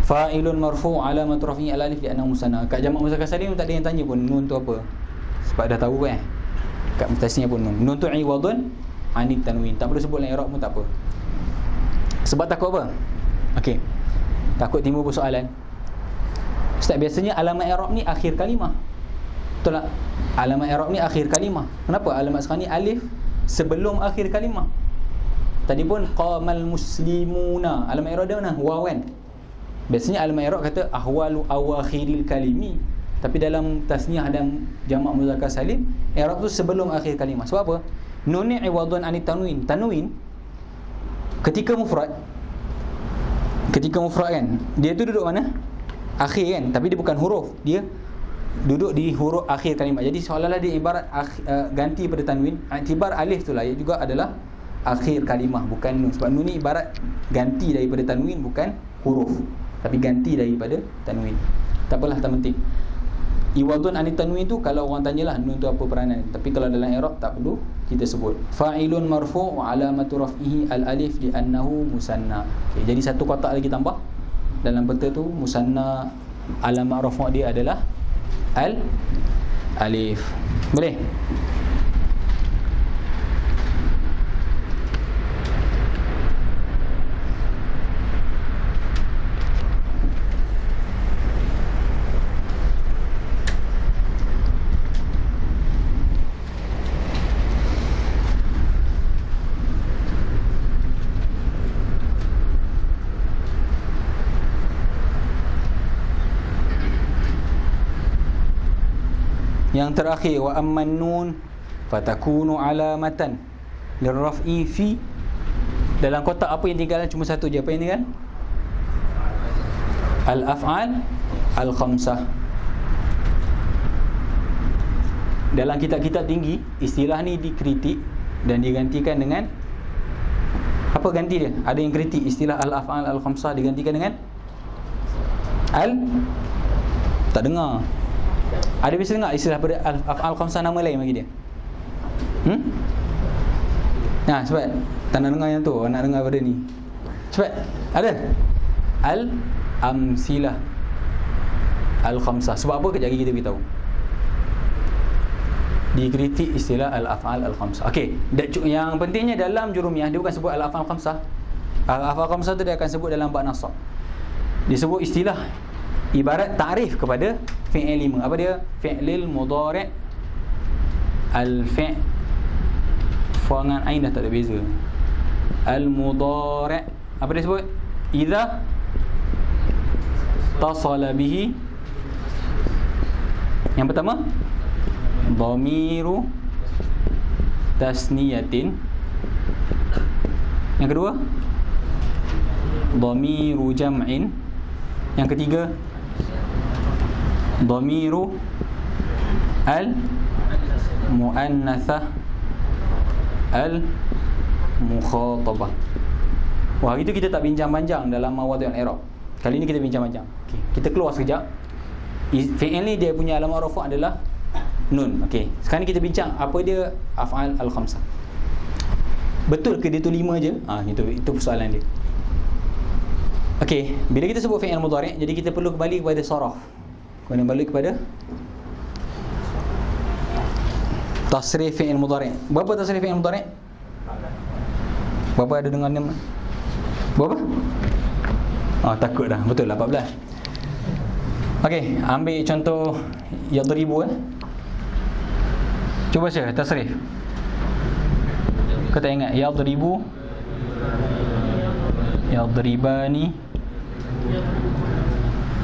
Fa'ilun marfu' alamatu raf'ihi al alif li'annahu musanna. Kat jamak muzakkar salim tak ada yang tanya pun nun tu apa, sebab dah tahu kan. Kat tasniah pun nun tu iwadun anit tanwin. Tak perlu sebut dalam i'rab pun tak apa. Sebab takut apa? Okey. Takut timbul persoalan. Ustaz, biasanya alamat i'rab ni akhir kalimah. Betul tak? Alamat i'rab ni akhir kalimah. Kenapa alamat sekarang ni alif sebelum akhir kalimah? Tadi pun qamal muslimuna, alamat i'rab dia mana? Waw kan? Biasanya alamat i'rab kata ahwalu awakhiril kalimi. Tapi dalam tasniah dan jamak muzakkar salim, i'rab tu sebelum akhir kalimah. Sebab apa? Nun ni iwadun anit tanwin. Tanwin ketika mufrad kan, dia tu duduk mana? Akhir kan, tapi dia bukan huruf, dia duduk di huruf akhir kalimah. Jadi seolah-olah dia ibarat ganti pada tanwin. Iktibar alif tu lah ia juga adalah akhir kalimah, bukan nun. Sebab nun ni ibarat ganti daripada tanwin, bukan huruf, tapi ganti daripada tanwin. Tak apalah, tak penting. Iwadun anit tanwin tu kalau orang tanyalah nun tu apa peranan, tapi kalau dalam i'rab tak perlu kita sebut. Fa'ilun marfu' wa alamatu raf'ihi al-alif li'annahu musanna. Okay, jadi satu kotak lagi tambah dalam peta tu, musanna, alamat rafu' dia adalah al-alif. Boleh? Yang terakhir, wa amman nun fatakunu alamatan lirraf'i fi. Dalam kotak apa yang tinggal? Cuma satu je. Apa yang tinggal? Al-af'al al-khamsah. Dalam kitab-kitab tinggi, istilah ni dikritik dan digantikan dengan apa ganti dia? Ada yang kritik istilah al-af'al al-khamsah digantikan dengan tak dengar. Ada biasa dengar istilah pada al-af'al khamsah nama lain bagi dia? Nah, sebab tak nak dengar yang tu, nak dengar pada ni. Sebab ada al-amsilah al-khamsah. Sebab apa? Kejap lagi kita beritahu. Dikritik istilah al-af'al al-khamsah. Okey, yang pentingnya dalam jurumiyah dia bukan sebut al-af'al khamsah. Al-af'al khamsah tu dia akan sebut dalam bab nasab. Disebut istilah ibarat ta'rif kepada fi'il 5. Apa dia? Fi'lil mudhari' al-fi' fa dengan ain dah tak ada beza. Al-mudhari' apa dia sebut? Idza tasala bihi. Yang pertama dhamiru tasniyatin. Yang kedua dhamiru jam'in. Yang ketiga dhamiru al-mu'annatsah al-mukhatabah. Wah, itu kita tak bincang panjang dalam mawadhi'ul i'rab. Kali ni kita bincang panjang. Okey, kita keluar sekejap. Fi'il ni dia punya alamat rafu' adalah nun. Okey, sekarang ni kita bincang apa dia af'al al-khamsah. Betul ke dia tu 5 je? Itu persoalan dia. Okey, bila kita sebut fi'il mudhari', jadi kita perlu kembali kepada saraf. Kembali kepada tasrif fi'il mudhari'. Berapa tasrif fi'il mudhari'? Berapa ada dengar nama? Berapa? Takut dah. Betul lah, 14. Okey, ambil contoh yadribu Cuba baca tasrif. Kau tak ingat yadribu, yadribani,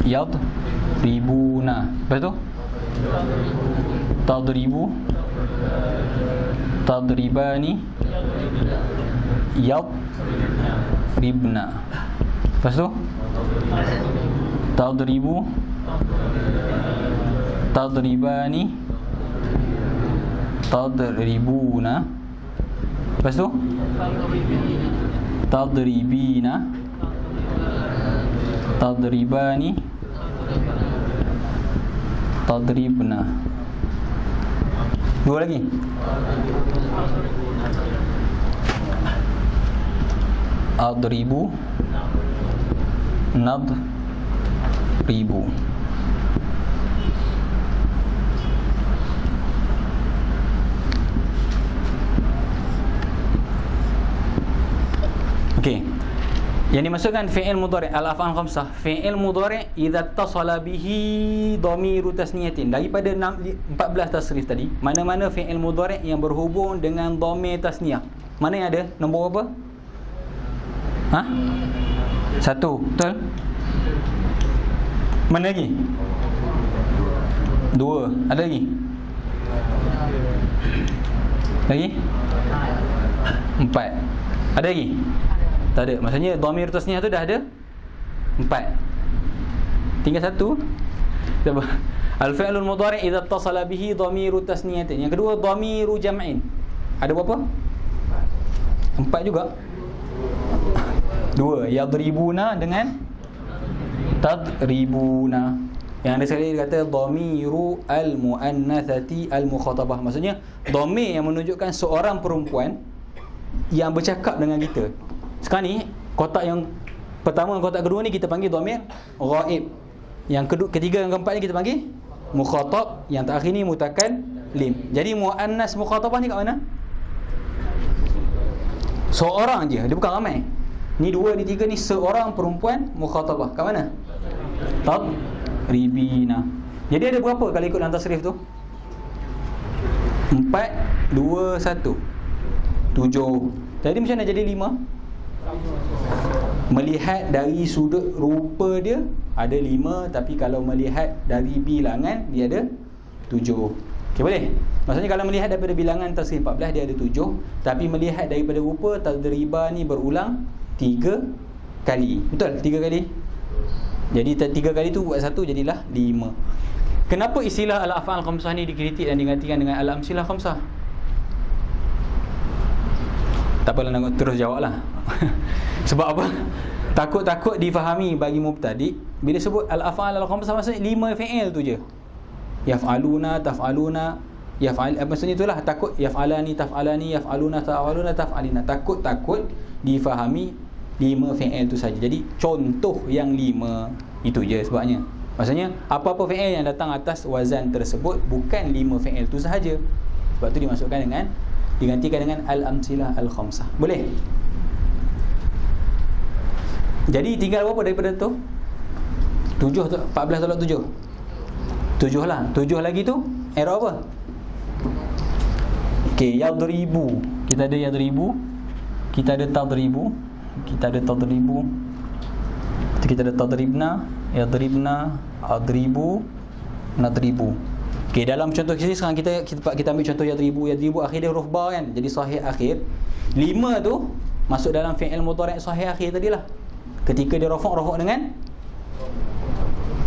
yadribuna. Lepas tu tadribu, tadribani, yadribna. Lepas tu tadribu, tadribani, tadribuna. Lepas tu tadribina, tadribani, tadribna. Dua lagi. Adribu, nadribu. Yang dimaksudkan fi'il mudhari' al-af'al khamsah, fi'il mudhari' idza ittasala bihi dhamiru tasniyatin. Daripada 14 tasrif tadi, mana-mana fi'il mudhari' yang berhubung dengan dhamir tasniyah. Mana yang ada? Nombor berapa? Ha? 1, betul? Mana lagi? 2, ada lagi? Lagi? 4. Ada lagi? Tak ada. Maksudnya dhamir tasniyah tu dah ada 4. Tinggal 1. Coba. Al-fi'lul mudhari' idza ittasala bihi dhamiru tasniyatin. Yang kedua dhamiru jam'in. Ada berapa? 4 juga. 2. Yadribuna dengan tadribuna. Yang ada sekali dia kata dhamiru al-muannatsati al-mukhatabah. Maksudnya dhamir yang menunjukkan seorang perempuan yang bercakap dengan kita. Sekarang ni kotak yang pertama, kotak kedua ni kita panggil dhamir ghaib. Yang ketiga dan keempat ni kita panggil mukhatab. Yang terakhir ni mutakallim. Jadi muannas mukhatabah ni kat mana? Seorang je, dia bukan ramai. Ni 2, ni 3, ni seorang perempuan mukhatabah. Kat mana? Tadribina. Jadi ada berapa kalau ikut dalam tasrif tu? 4, 2, 1, 7. Jadi macam mana jadi 5? Melihat dari sudut rupa dia ada 5, tapi kalau melihat dari bilangan dia ada 7. Okey, boleh? Maksudnya kalau melihat daripada bilangan tasrif 14 dia ada 7, tapi melihat daripada rupa tadriba ni berulang 3 kali. Betul? 3 kali. Jadi 3 kali tu buat 1 jadilah 5. Kenapa istilah al-af'al khamsah ni dikritik dan digantikan dengan al-amsilah khamsah? Tak apalah, nak terus jawablah. Sebab apa? Takut-takut difahami bagi mubtadi. Bila sebut al-af'al al-khamsah maksudnya 5 fi'il tu je. Yaf'aluna, taf'aluna, maksudnya itulah. Takut yaf'alani, taf'alani, yaf'aluna, taf'aluna, taf'alina. Takut difahami 5 fi'il tu saja. Jadi contoh yang 5 itu je sebabnya. Maksudnya apa-apa fi'il yang datang atas wazan tersebut bukan 5 fi'il tu sahaja. Sebab tu dimasukkan dengan, digantikan dengan al-amsilah al-khamsah. Boleh? Jadi tinggal berapa daripada tu? 7 tu, 14 tolak 7. 7 lah. 7 lagi tu i'rab apa? Okey, yadribu. Kita ada yadribu, kita ada tadribu, kita ada tadribu, kita ada tadribna, yadribna, adribu, nadribu. Okey, dalam contoh sini sekarang kita ambil contoh yadribu akhir dia huruf ba kan. Jadi sahih akhir. 5 tu masuk dalam fi'il mudhari' sahih akhir tadilah. Ketika dia rafa' dengan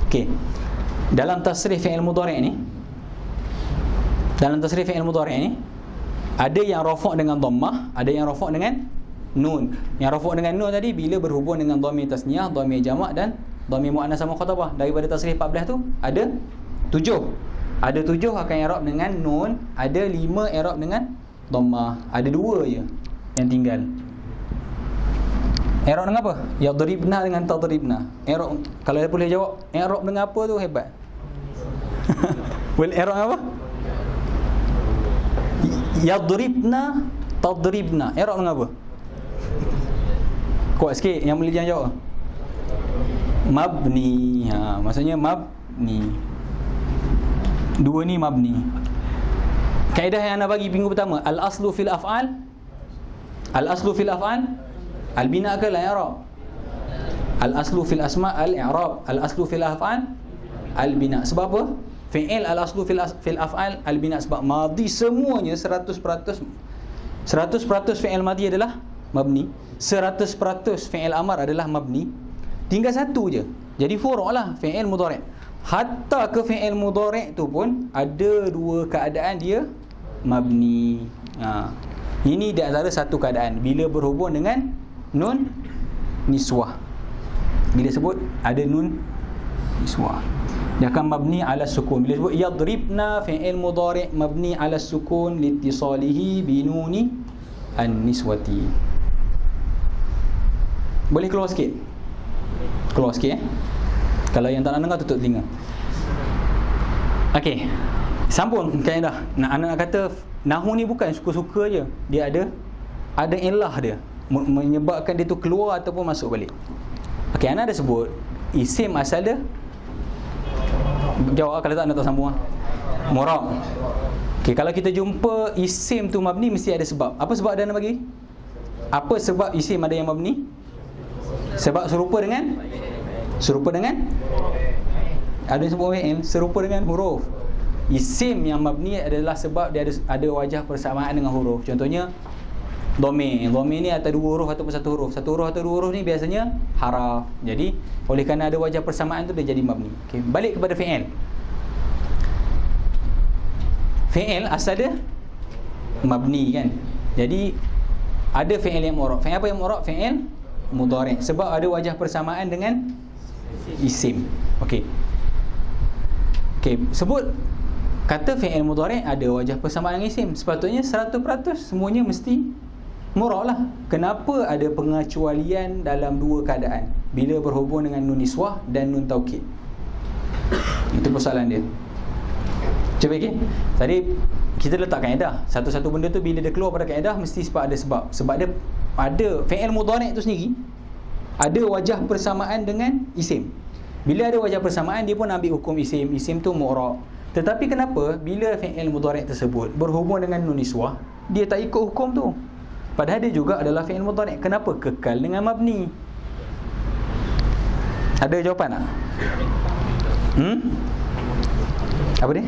okey. Dalam tasrif fi'il mudhari' ni, ada yang rafa' dengan dhammah, ada yang rafa' dengan nun. Yang rafa' dengan nun tadi bila berhubung dengan dhamir tasniyah, dhamir jamak dan dhamir muannas mukhatabah. Daripada tasrif 14 tu ada 7. Ada 7 akan i'rab dengan nun, ada 5 i'rab dengan dhammah. Ada 2 je yang tinggal. I'rab dengan apa? Yadribna dengan tadribna. I'rab, kalau dia boleh jawab, i'rab dengan apa tu hebat. Well, i'rab apa? Yadribna, tadribna. I'rab dengan apa? Kuat sikit yang boleh jangan jawab. Mabni. Maksudnya mabni. 2 ni mabni. Kaedah yang anda bagi minggu pertama, al-aslu fil af'al. Al-aslu fil af'al al-bina ke al-i'rab? Al-aslu fil asma' al-i'rab. Al-aslu fil af'al al-bina. Sebab apa? Fi'il al-aslu fil af'al al-bina. Sebab madhi semuanya 100% fi'il madhi adalah mabni, 100% fi'il amar adalah mabni. Tinggal satu je. Jadi furu' lah fi'il mudhari'. Hatta ke fi'il mudhari' tu pun ada 2 keadaan dia mabni. Ini di antara satu keadaan bila berhubung dengan nun niswah. Bila sebut ada nun niswah, dia akan mabni ala sukun. Bila sebut yadribna fi'il mudhari' mabni ala sukun liittisalihi binuni an-niswati. Boleh keluar sikit? Keluar sikit Kalau yang tak nak dengar tutup telinga. Okey, sambung kaedah. Anak kata nahu ni bukan suka-suka je. Dia ada illah dia. menyebabkan dia tu keluar ataupun masuk balik. Okey, ana ada sebut isim asal dia, jawab kalau tak nak sambung murab. Okey, kalau kita jumpa isim tu mabni mesti ada sebab. Apa sebab dia nak bagi? Apa sebab isim ada yang mabni? Sebab serupa dengan ada yang sebut fi'il serupa dengan huruf. Isim yang mabni adalah sebab dia ada wajah persamaan dengan huruf. Contohnya dhamir. Dhamir ni atau dua huruf ataupun satu huruf. Satu huruf atau dua huruf ni biasanya haraf. Jadi oleh kerana ada wajah persamaan tu dia jadi mabni. Okey, balik kepada fi'il. Fi'il asal dia mabni kan. Jadi ada fi'il yang mu'rab. Fi'il apa yang mu'rab? Fi'il mudhari'. Sebab ada wajah persamaan dengan isim. Okey. Okey, sebut kata fi'il mudhari' ada wajah persamaan dengan isim. Sepatutnya 100% semuanya mesti mu'rab lah. Kenapa ada pengecualian dalam dua keadaan? Bila berhubung dengan nun niswah dan nun taukid. Itu persoalan dia. Cuba okey. Tadi kita letak kaedah. Satu-satu benda tu bila dia keluar pada kaedah mesti sebab ada sebab. Sebab dia ada fi'il mudhari' tu sendiri ada wajah persamaan dengan isim. Bila ada wajah persamaan dia pun ambil hukum isim. Isim tu mu'rab. Tetapi kenapa bila fi'il mudhari' tersebut berhubung dengan nun niswah dia tak ikut hukum tu? Padahal dia juga adalah fi'il mudhari'. Kenapa kekal dengan mabni? Ada jawapan tak? Apa dia?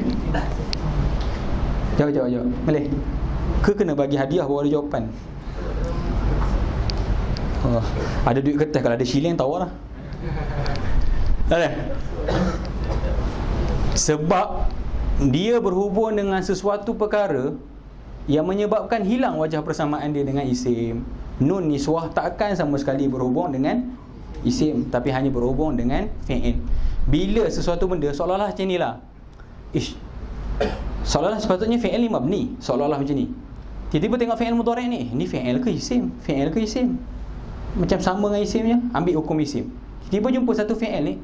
Jawab. Boleh? Ke kena bagi hadiah baru ada jawapan? Ada duit kertas, kalau ada shilling tawar lah. Ada? Sebab dia berhubung dengan sesuatu perkara yang menyebabkan hilang wajah persamaan dia dengan isim. Nun niswah takkan sama sekali berhubung dengan isim, tapi hanya berhubung dengan fi'il. Bila sesuatu benda seolah-olah macam inilah, seolah-olah sepatutnya fi'il ni mabni, seolah-olah macam ni. Tiba-tiba tengok fi'il mudhari' ni fi'il ke isim? Fi'il ke isim? Macam sama dengan isimnya, ambil hukum isim. Tiba-tiba jumpa satu fi'il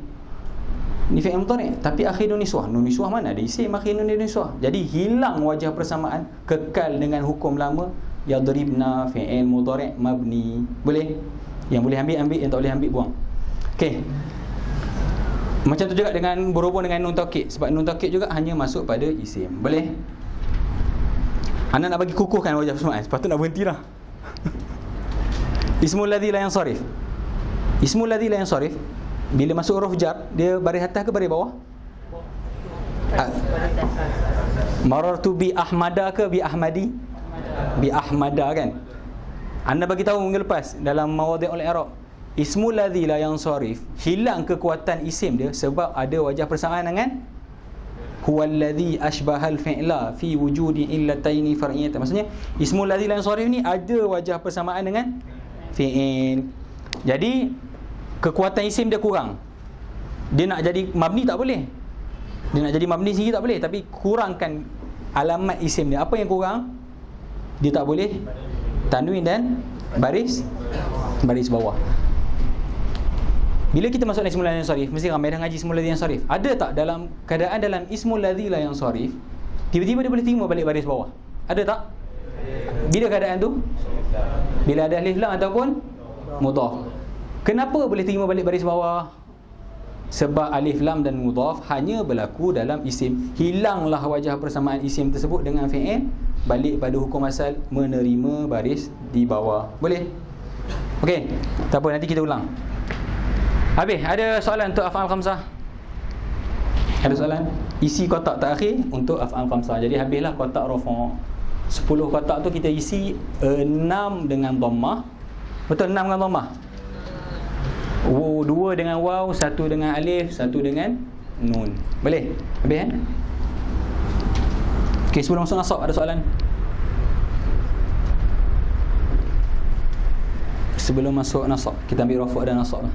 ni fi'il mudhari', tapi akhir nun niswah. Nun niswah mana ada isim akhir nun niswah. Jadi hilang wajah persamaan, kekal dengan hukum lama, yadribna fi'il mudhari' mabni. Boleh? Yang boleh ambil, yang tak boleh ambil buang. Okey. Macam tu juga dengan berhubung dengan nun taukid. Sebab nun taukid juga hanya masuk pada isim. Boleh? Anda nak bagi kukuhkan wajah persamaan, sepatutnya nak berhentilah. Ismul ladzi la yansarif. Ismul ladzi la yansarif bila masuk huruf jar, dia baris atas ke baris bawah? Marartu bi ahmada ke bi ahmadi? Bi ahmada kan? Anda bagi tahu minggu lepas dalam mawadhi'ul i'rab, ismul ladzi la yansarif hilang kekuatan isim dia sebab ada wajah persamaan dengan huwal ladzi ashbahal fi'la fi wujudi illataini far'iyatan. Maksudnya ismul ladzi la yansarif ni ada wajah persamaan dengan fi'il. Jadi kekuatan isim dia kurang. Dia nak jadi mabni tak boleh. Dia nak jadi mabni sendiri tak boleh, tapi kurangkan alamat isim dia. Apa yang kurang? Dia tak boleh tanwin dan baris bawah. Bila kita masuk dalam ismul ladzi la yansarif, mesti ramai dah ngaji ismul ladzi la yansarif. Ada tak dalam keadaan dalam ismul ladzi la yansarif tiba-tiba dia boleh terima balik baris bawah? Ada tak? Bila keadaan tu? Bila ada alif lam ataupun mudhaf. Kenapa boleh terima balik baris bawah? Sebab alif lam dan mudhaf hanya berlaku dalam isim. Hilanglah wajah persamaan isim tersebut dengan fi'il, balik pada hukum asal menerima baris di bawah. Boleh? Okey. Tak apa, nanti kita ulang. Habis, ada soalan untuk af'al khamsah? Ada soalan? Isi kotak terakhir untuk af'al khamsah. Jadi habislah kotak rafa'. 10 kotak tu kita isi 6 dengan dhammah. Betul, 6 dengan dhammah? 2 dengan waw, 1 dengan alif, 1 dengan nun. Boleh? Habis kan? Okey, sebelum masuk nasab ada soalan? Sebelum masuk nasab, kita ambil rafa' dan nasab lah.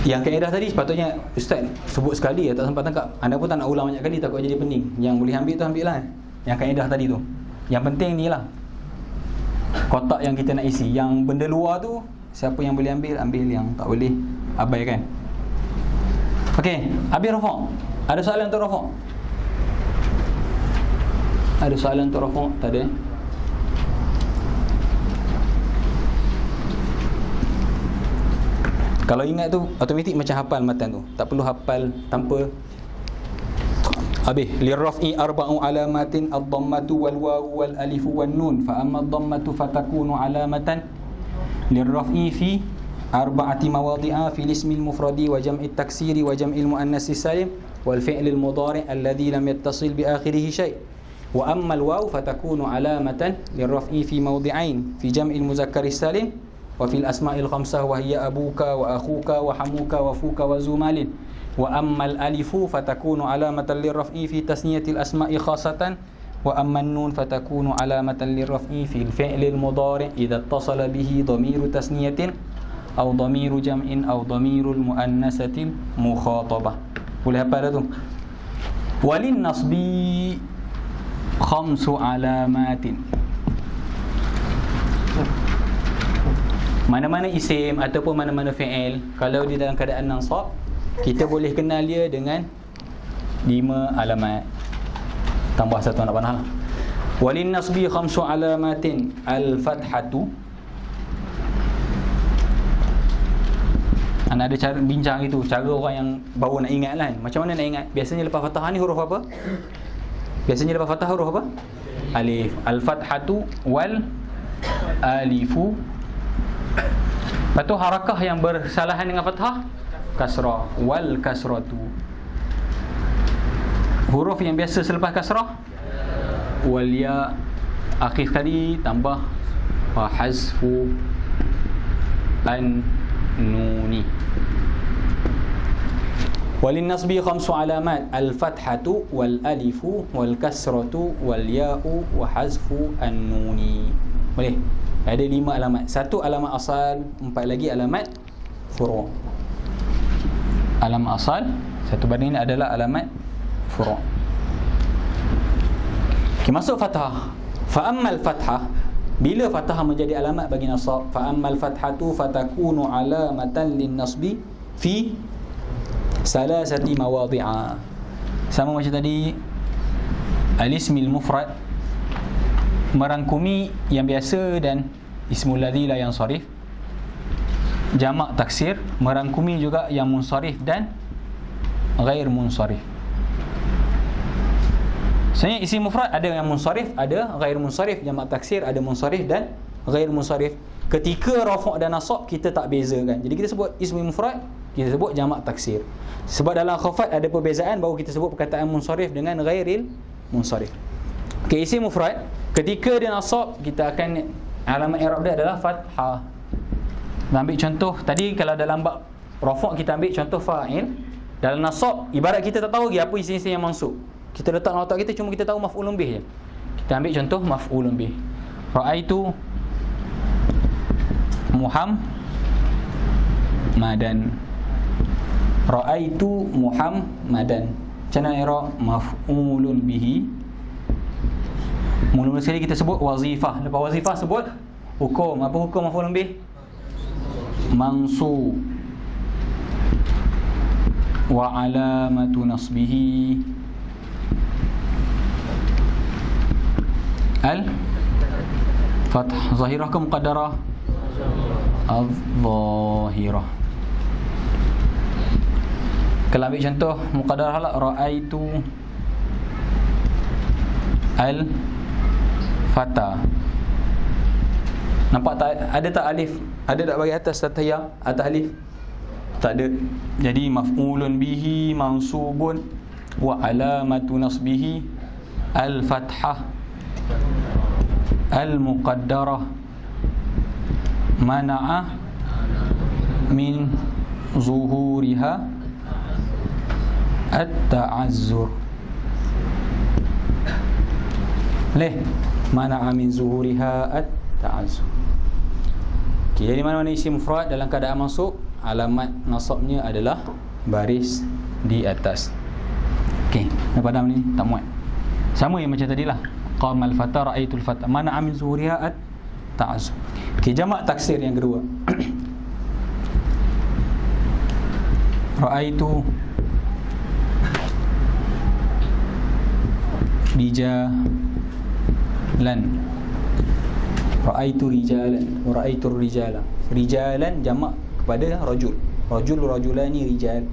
Yang kaedah tadi sepatutnya Ustaz sebut sekali ya, tak sempat tangkap. Anda pun tak nak ulang banyak kali, takut jadi pening. Yang boleh ambil tu ambil lah. Yang kaedah tadi tu. Yang penting ni lah, kotak yang kita nak isi. Yang benda luar tu, siapa yang boleh ambil, ambil. Yang tak boleh, abaikan. Okey, habis rafa'. Ada soalan untuk rafa'? Ada soalan untuk rafa'? Tak ada. Kalau ingat tu automatik macam hafal matan tu. Tak perlu hafal tanpa. Habis lirraf'i arba'u alamatin ad-dhammatu wal wawu wal alifu wan nun fa amma ad-dhammatu fatakunu alamatan lirraf'i fi arba'ati mawadhi'a fi al-ismi al-mufradi wa jam'i at-taksiri wa jam'i al-muannas salim wal fi'l al-mudhari' alladhi lam yattasil bi akhirih shay'. Wa amma al-wawu fatakunu alamatan lirraf'i fi mawdi'ain fi jam'i al-muzakkar salim wa fil asma'il khamsah wa hiya abuka wa akhuka wa hamuka wa fuka wa zumalin. Wa ammal alifu fatakunu alamatan lirraf'i fi tasniyatil asma'i khassatan wa amman nun fatakunu alamatan lirraf'i fil fi'lil mudhari' idza ittasala bihi dhamiru tasniyatin aw dhamiru jam'in aw dhamirul muannasatil mukhatabah. Boleh apa dah tu? Walin nasbi khamsu alamatin. Mana-mana isim ataupun mana-mana fi'il, kalau dia dalam keadaan nasab, kita boleh kenal dia dengan 5 alamat. Tambah satu nak panah lah. Walin nasbi khamsu alamatin al-fathatu. Anak ada cara bincang itu, cara orang yang baru nak ingat lah. Macam mana nak ingat? Biasanya lepas fathah ni huruf apa? Biasanya lepas fathah huruf apa? Alif. Al-fathatu wal alifu. Lepas tu harakah yang bersalahan dengan fathah, kasrah. Wal kasratu. Huruf yang biasa selepas kasrah, wal ya. Akhir sekali tambah wa hazfu an nuni. Walin nasbi khamsu alamat al-fathatu wal alifu wal kasratu wal ya'u wa hazfu an nuni. Boleh? Ada 5 alamat. 1 alamat asal, 4 lagi alamat furu'. Alamat asal, 1 banding ni adalah alamat furu'. Okay, masuk fathah. Fa ammal fathah, bila fathah menjadi alamat bagi nasab, fa ammal fathatu fatakunu alamatan lin nasbi fi salasati mawadhi'a. Sama macam tadi, al-ismil mufrad merangkumi yang biasa dan ismul ladzi la yansarif. Jamak taksir merangkumi juga yang munsarif dan ghair munsarif. Sebenarnya isim mufrad ada yang munsarif, ada ghair munsarif. Jamak taksir ada munsarif dan ghair munsarif. Ketika rafa' dan nasab kita tak bezakan. Jadi kita sebut ismi mufrad, kita sebut jamak taksir. Sebab dalam khafat ada perbezaan, baru kita sebut perkataan munsarif dengan ghairil munsarif. Okay, isim mufrad ketika dia nasab, kita akan alamat i'rab dia adalah fathah. Kita ambil contoh tadi, kalau dalam bab rafa' kita ambil contoh fa'il. Dalam nasab, ibarat kita tak tahu lagi apa isim-isim yang mansub. Kita letak dalam otak kita, cuma kita tahu maf'ulun bih je. Kita ambil contoh maf'ulun bih. Ra'aitu Muhammadan. Ra'aitu Muhammadan. Macam mana i'rab? Maf'ulun bihi. Mula-mula sekali kita sebut wazifah. Lepas wazifah sebut hukum. Apa hukum maf'ulun bih? Mansub. Wa alamatu nasbihi al-fathah. Zahirah ke muqaddarah? Al-zahirah. Kalau ambil contoh muqaddarah lah, ra'aitu al-fata. Nampak tak? Ada tak alif? Ada tak bagi atas tak ya? Atas alif? Tak ada. Jadi maf'ulun bihi mansubun wa alamatu nasbihi al-fathah al-muqaddarah mana'a min zuhuriha at-ta'azzur. Boleh? Mana'a min zuhuriha at-ta'azzur. Okay, jadi mana-mana isim mufrad dalam keadaan masuk, alamat nasabnya adalah baris di atas. Okey, dah padam ni, tak muat. Sama yang macam tadilah. Qamal fata ra'aitul fata. Mana amin zuhuriha at-ta'azzur. Okey, jamak taksir yang kedua. Ra'aitu rijalan. Ra'aitu rijalan wa ra'aitu rijala. Rijalan jamak kepada rajul. Rajul, rajulani, rijal.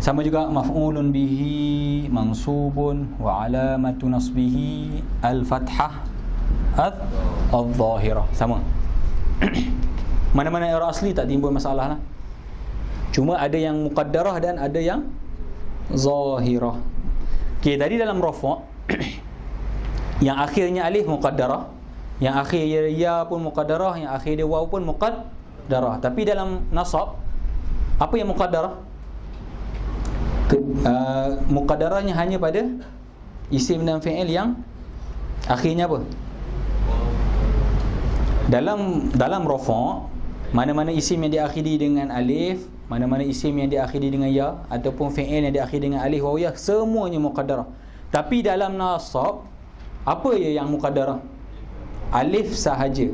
Sama juga maf'ulun bihi mansubun wa alamatu nasbihi al-fathah al-zahirah. Sama. Mana-mana i'rab asli tak timbul masalah lah. Cuma ada yang muqaddarah dan ada yang zahirah. Okey, tadi dalam rafa' yang akhirnya alif muqaddarah, yang akhir ya pun muqaddarah, yang akhir dia waw pun muqaddarah. Tapi dalam nasab, apa yang muqaddarah? Muqaddarahnya hanya pada isim dan fi'il yang akhirnya apa? Dalam rafa', mana-mana isim yang diakhiri dengan alif, mana-mana isim yang diakhiri dengan ya, ataupun fi'il yang diakhiri dengan alif waw ya, semuanya muqaddarah. Tapi dalam nasab, apa yang muqaddarah? Alif sahaja.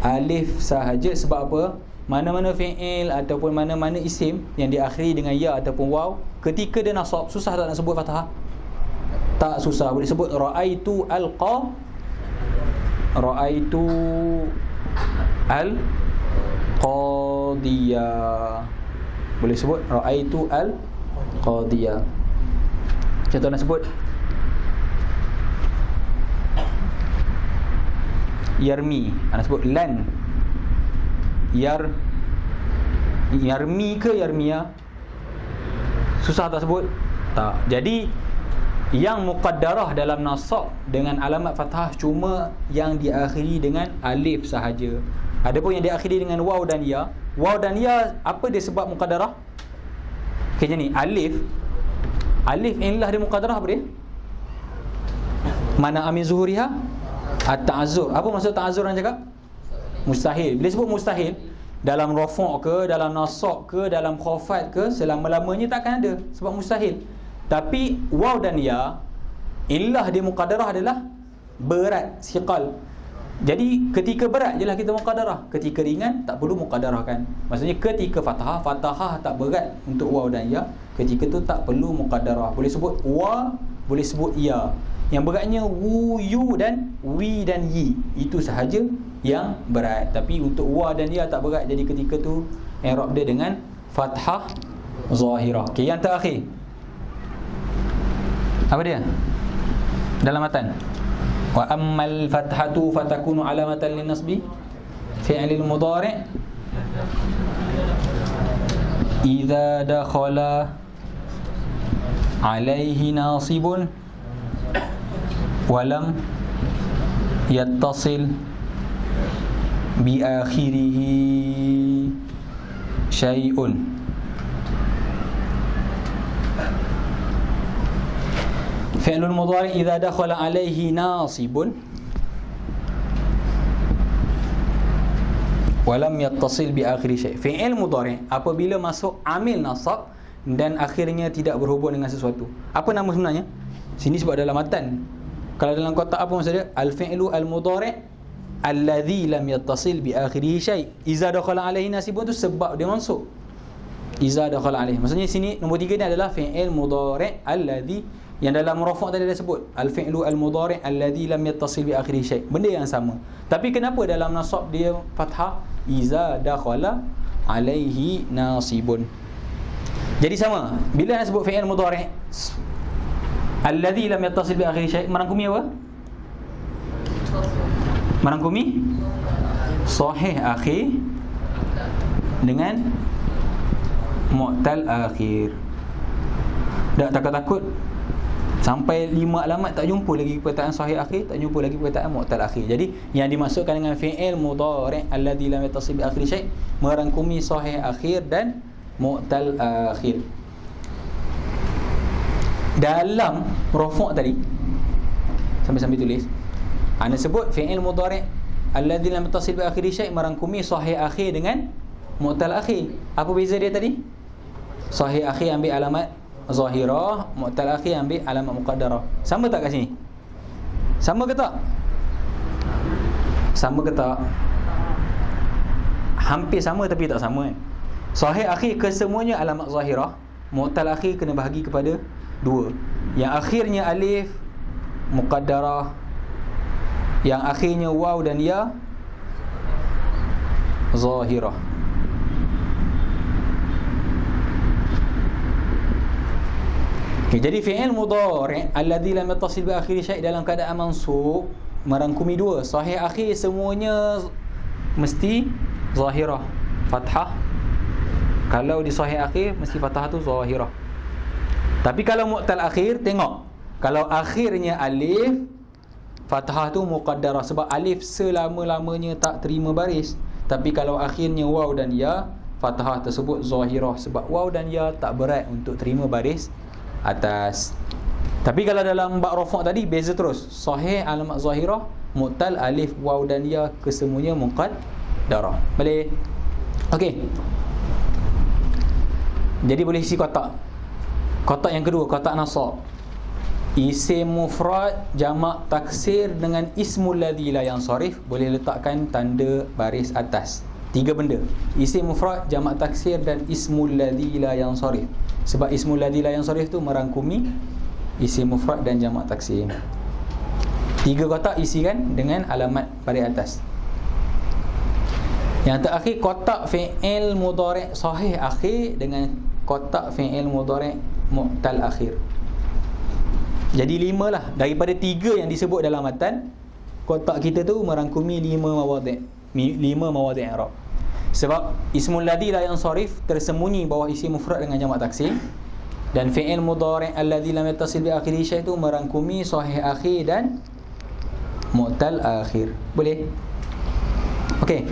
Alif sahaja. Sebab apa? Mana-mana fi'il ataupun mana-mana isim yang diakhiri dengan ya ataupun waw, ketika dia nasab, susah tak nak sebut fathah? Tak susah. Boleh sebut ra'aitu ra'aitu al-qadiyah. Boleh sebut ra'aitu al-qadiyah. Contoh nak sebut yarmi, nak sebut lan. Yarmi ke yarmia? Susah tak sebut? Tak. Jadi yang muqaddarah dalam nasab dengan alamat fathah cuma yang diakhiri dengan alif sahaja. Adapun yang diakhiri dengan waw dan ya, waw dan ya apa dia sebab muqaddarah? Okey, ni alif inilah dia muqaddarah apa dia? Mana amin zuhuriha? At-ta'azzur. Apa maksud ta'azzur orang cakap? Mustahil. Bila sebut mustahil, dalam rafa' ke, dalam nasab ke, dalam khafat ke, selama-lamanya takkan ada, sebab mustahil. Tapi waw dan ya, illah dia muqaddarah adalah berat, siqal. Jadi ketika berat je lah kita muqaddarah. Ketika ringan tak perlu muqaddarahkan. Maksudnya ketika fathah tak berat untuk waw dan ya, ketika tu tak perlu muqaddarah. Boleh sebut wa, boleh sebut ya. Yang beratnya wu, yu dan wi dan yi. Itu sahaja yang berat. Tapi untuk wa dan ya tak berat. Jadi ketika tu i'rab dia dengan fathah zahirah. Okey, yang terakhir. Apa dia? Dalam matan. Wa ammal fathatu fatakunu alamatan lin nasbi fi'lil mudhari' idza dakhala alaihi nasibun walam yattasil bi akhirihi syai'un. Fi'lul mudhari' idza dakhala alaihi nasibun walam yattasil bi akhiri syai'. Fi'il mudhari' apabila masuk amil nasab dan akhirnya tidak berhubung dengan sesuatu. Apa nama sebenarnya? Sini sebab dalam matan. Kalau dalam kotak apa maksud dia? Al-fi'lu al-mudhari' alladhi lam yattasil bi akhirihi syai'. Iza dakhala alaihi nasibun tu sebab dia masuk. Iza dakhala alaihi. Maksudnya sini nombor 3 ni adalah fi'il mudhari' alladhi, yang dalam rafa' tadi dah sebut al-fi'lu al-mudhari' alladhi lam yattasil bi akhirihi syai'. Benda yang sama. Tapi kenapa dalam nasab dia fathah? Iza dakhala alaihi nasibun. Jadi sama. Bila nak sebut fi'il mudhari' alladhi lam yattasil bi akhiri syai', merangkumi apa? Merangkumi sahih akhir dengan mu'tal akhir. Tak takut sampai 5 alamat tak jumpa lagi perkataan sahih akhir, tak jumpa lagi perkataan mu'tal akhir. Jadi yang dimaksudkan dengan fi'il mudhari' alladhi lam yattasil bi akhiri syai' merangkumi sahih akhir dan mu'tal akhir. Dalam rafa' tadi sambil-sambil tulis, ana sebut fi'il mudhari' alladhi lam yattasil bi akhiri syai' merangkumi sahih akhir dengan mu'tal akhir. Apa beza dia tadi? Sahih akhir ambil alamat zahirah, mu'tal akhir ambil alamat muqaddarah. Sama tak kat sini? Sama ke tak? Sama ke tak? Hampir sama tapi tak sama kan? Sahih akhir kesemuanya alamat zahirah, mu'tal akhir kena bahagi kepada 2. Yang akhirnya alif muqaddarah yang akhirnya waw dan ya zahirah. Okay, jadi fi'il mudhari' alladhi lam yattasil bi akhiri syai' dalam keadaan mansub merangkumi dua. Sahih akhir semuanya mesti zahirah, fathah. Kalau di sahih akhir mesti fathah tu zahirah. Tapi kalau mu'tal akhir, tengok, kalau akhirnya alif, fathah tu muqaddarah, sebab alif selama-lamanya tak terima baris. Tapi kalau akhirnya waw dan ya, fathah tersebut zahirah, sebab waw dan ya tak berat untuk terima baris atas. Tapi kalau dalam bab rafa' tadi beza terus. Sahih alamat zahirah, mu'tal alif waw dan ya kesemuanya muqaddarah. Boleh? Okey. Jadi boleh isi kotak. Kotak yang kedua, kotak nasab. Isim mufrad jamak taksir dengan ismul ladzi la yansarif, boleh letakkan tanda baris atas. 3 benda. Isim mufrad jamak taksir dan ismul ladzi la yansarif. Sebab ismul ladzi la yansarif tu merangkumi isim mufrad dan jamak taksir. 3 kotak isikan dengan alamat baris atas. Yang terakhir, kotak fi'il mudhari' sahih akhir dengan kotak fi'il mudhari' mu'tal akhir. Jadi 5 lah. Daripada 3 yang disebut dalam matan, kotak kita tu merangkumi 5 mawadhi'. 5 mawadhi' i'rab. Sebab ismul ladzi la yansarif tersembunyi bawah isim mufrad dengan jamak taksir, dan fi'il mudhari' alladzi lam yattasil bi akhiri syai' tu merangkumi sahih akhir dan mu'tal akhir. Boleh? Okey.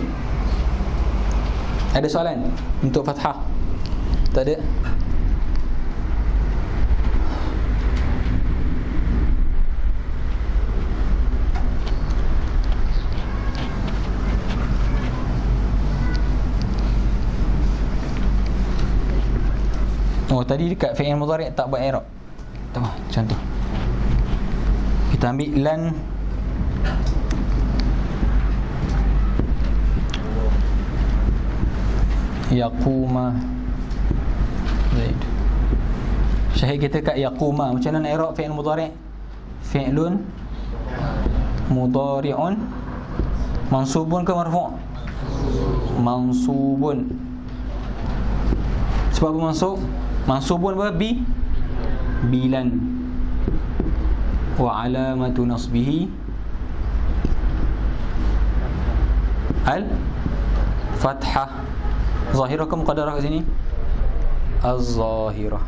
Ada soalan untuk fathah? Tak ada? Oh, tadi dekat fi'il mudhari' tak buat i'rab. Tak apa, contoh. Kita ambil lan yaquma Zaid. Syahid kita kat yaquma. Macam mana i'rab fi'il mudhari'? Fi'lun mudhari'un mansubun ke marfu'? Mansubun. Sebab apa mansub? Mansubun apa? Bilan. Wa alamatu nasbihi al-fathah. Zahirah ke muqaddarah kat sini? Az-zahirah.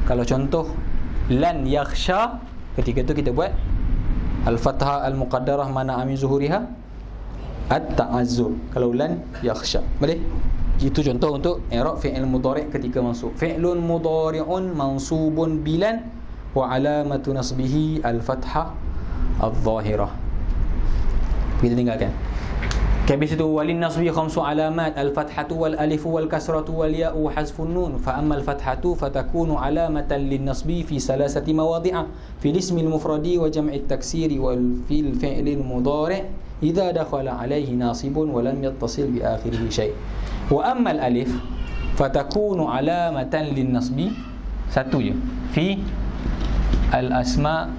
Kalau contoh lan yakhsha, ketika tu kita buat al-fathah al-muqaddarah mana amin zuhuriha at-ta'azzur. Kalau lan yakhsha, boleh? Itu contoh untuk i'rab fi'il mudhari' ketika mansub. Fi'lun mudhari'un mansubun bilan wa alamatu nasbihi al-fathah al-zahirah. Kita tinggalkan. Habis itu walin nasbi khamsu alamat al-fathatu wal alifu wal kasratu wal ya'u hazfun nun. Fa amma al-fathatu fatakunu alamatan lin nasbi fi salasati mawadhi'a fi al-ismi al-mufradi wa jam'i at-taksiri wal fil fi'li al-mudhari' idza dakhala alayhi nasibun wa lam yattasil bi akhirih shay'. Wa amma al-alif fatakunu alamatan lin nasbi, satu je, fi al-asma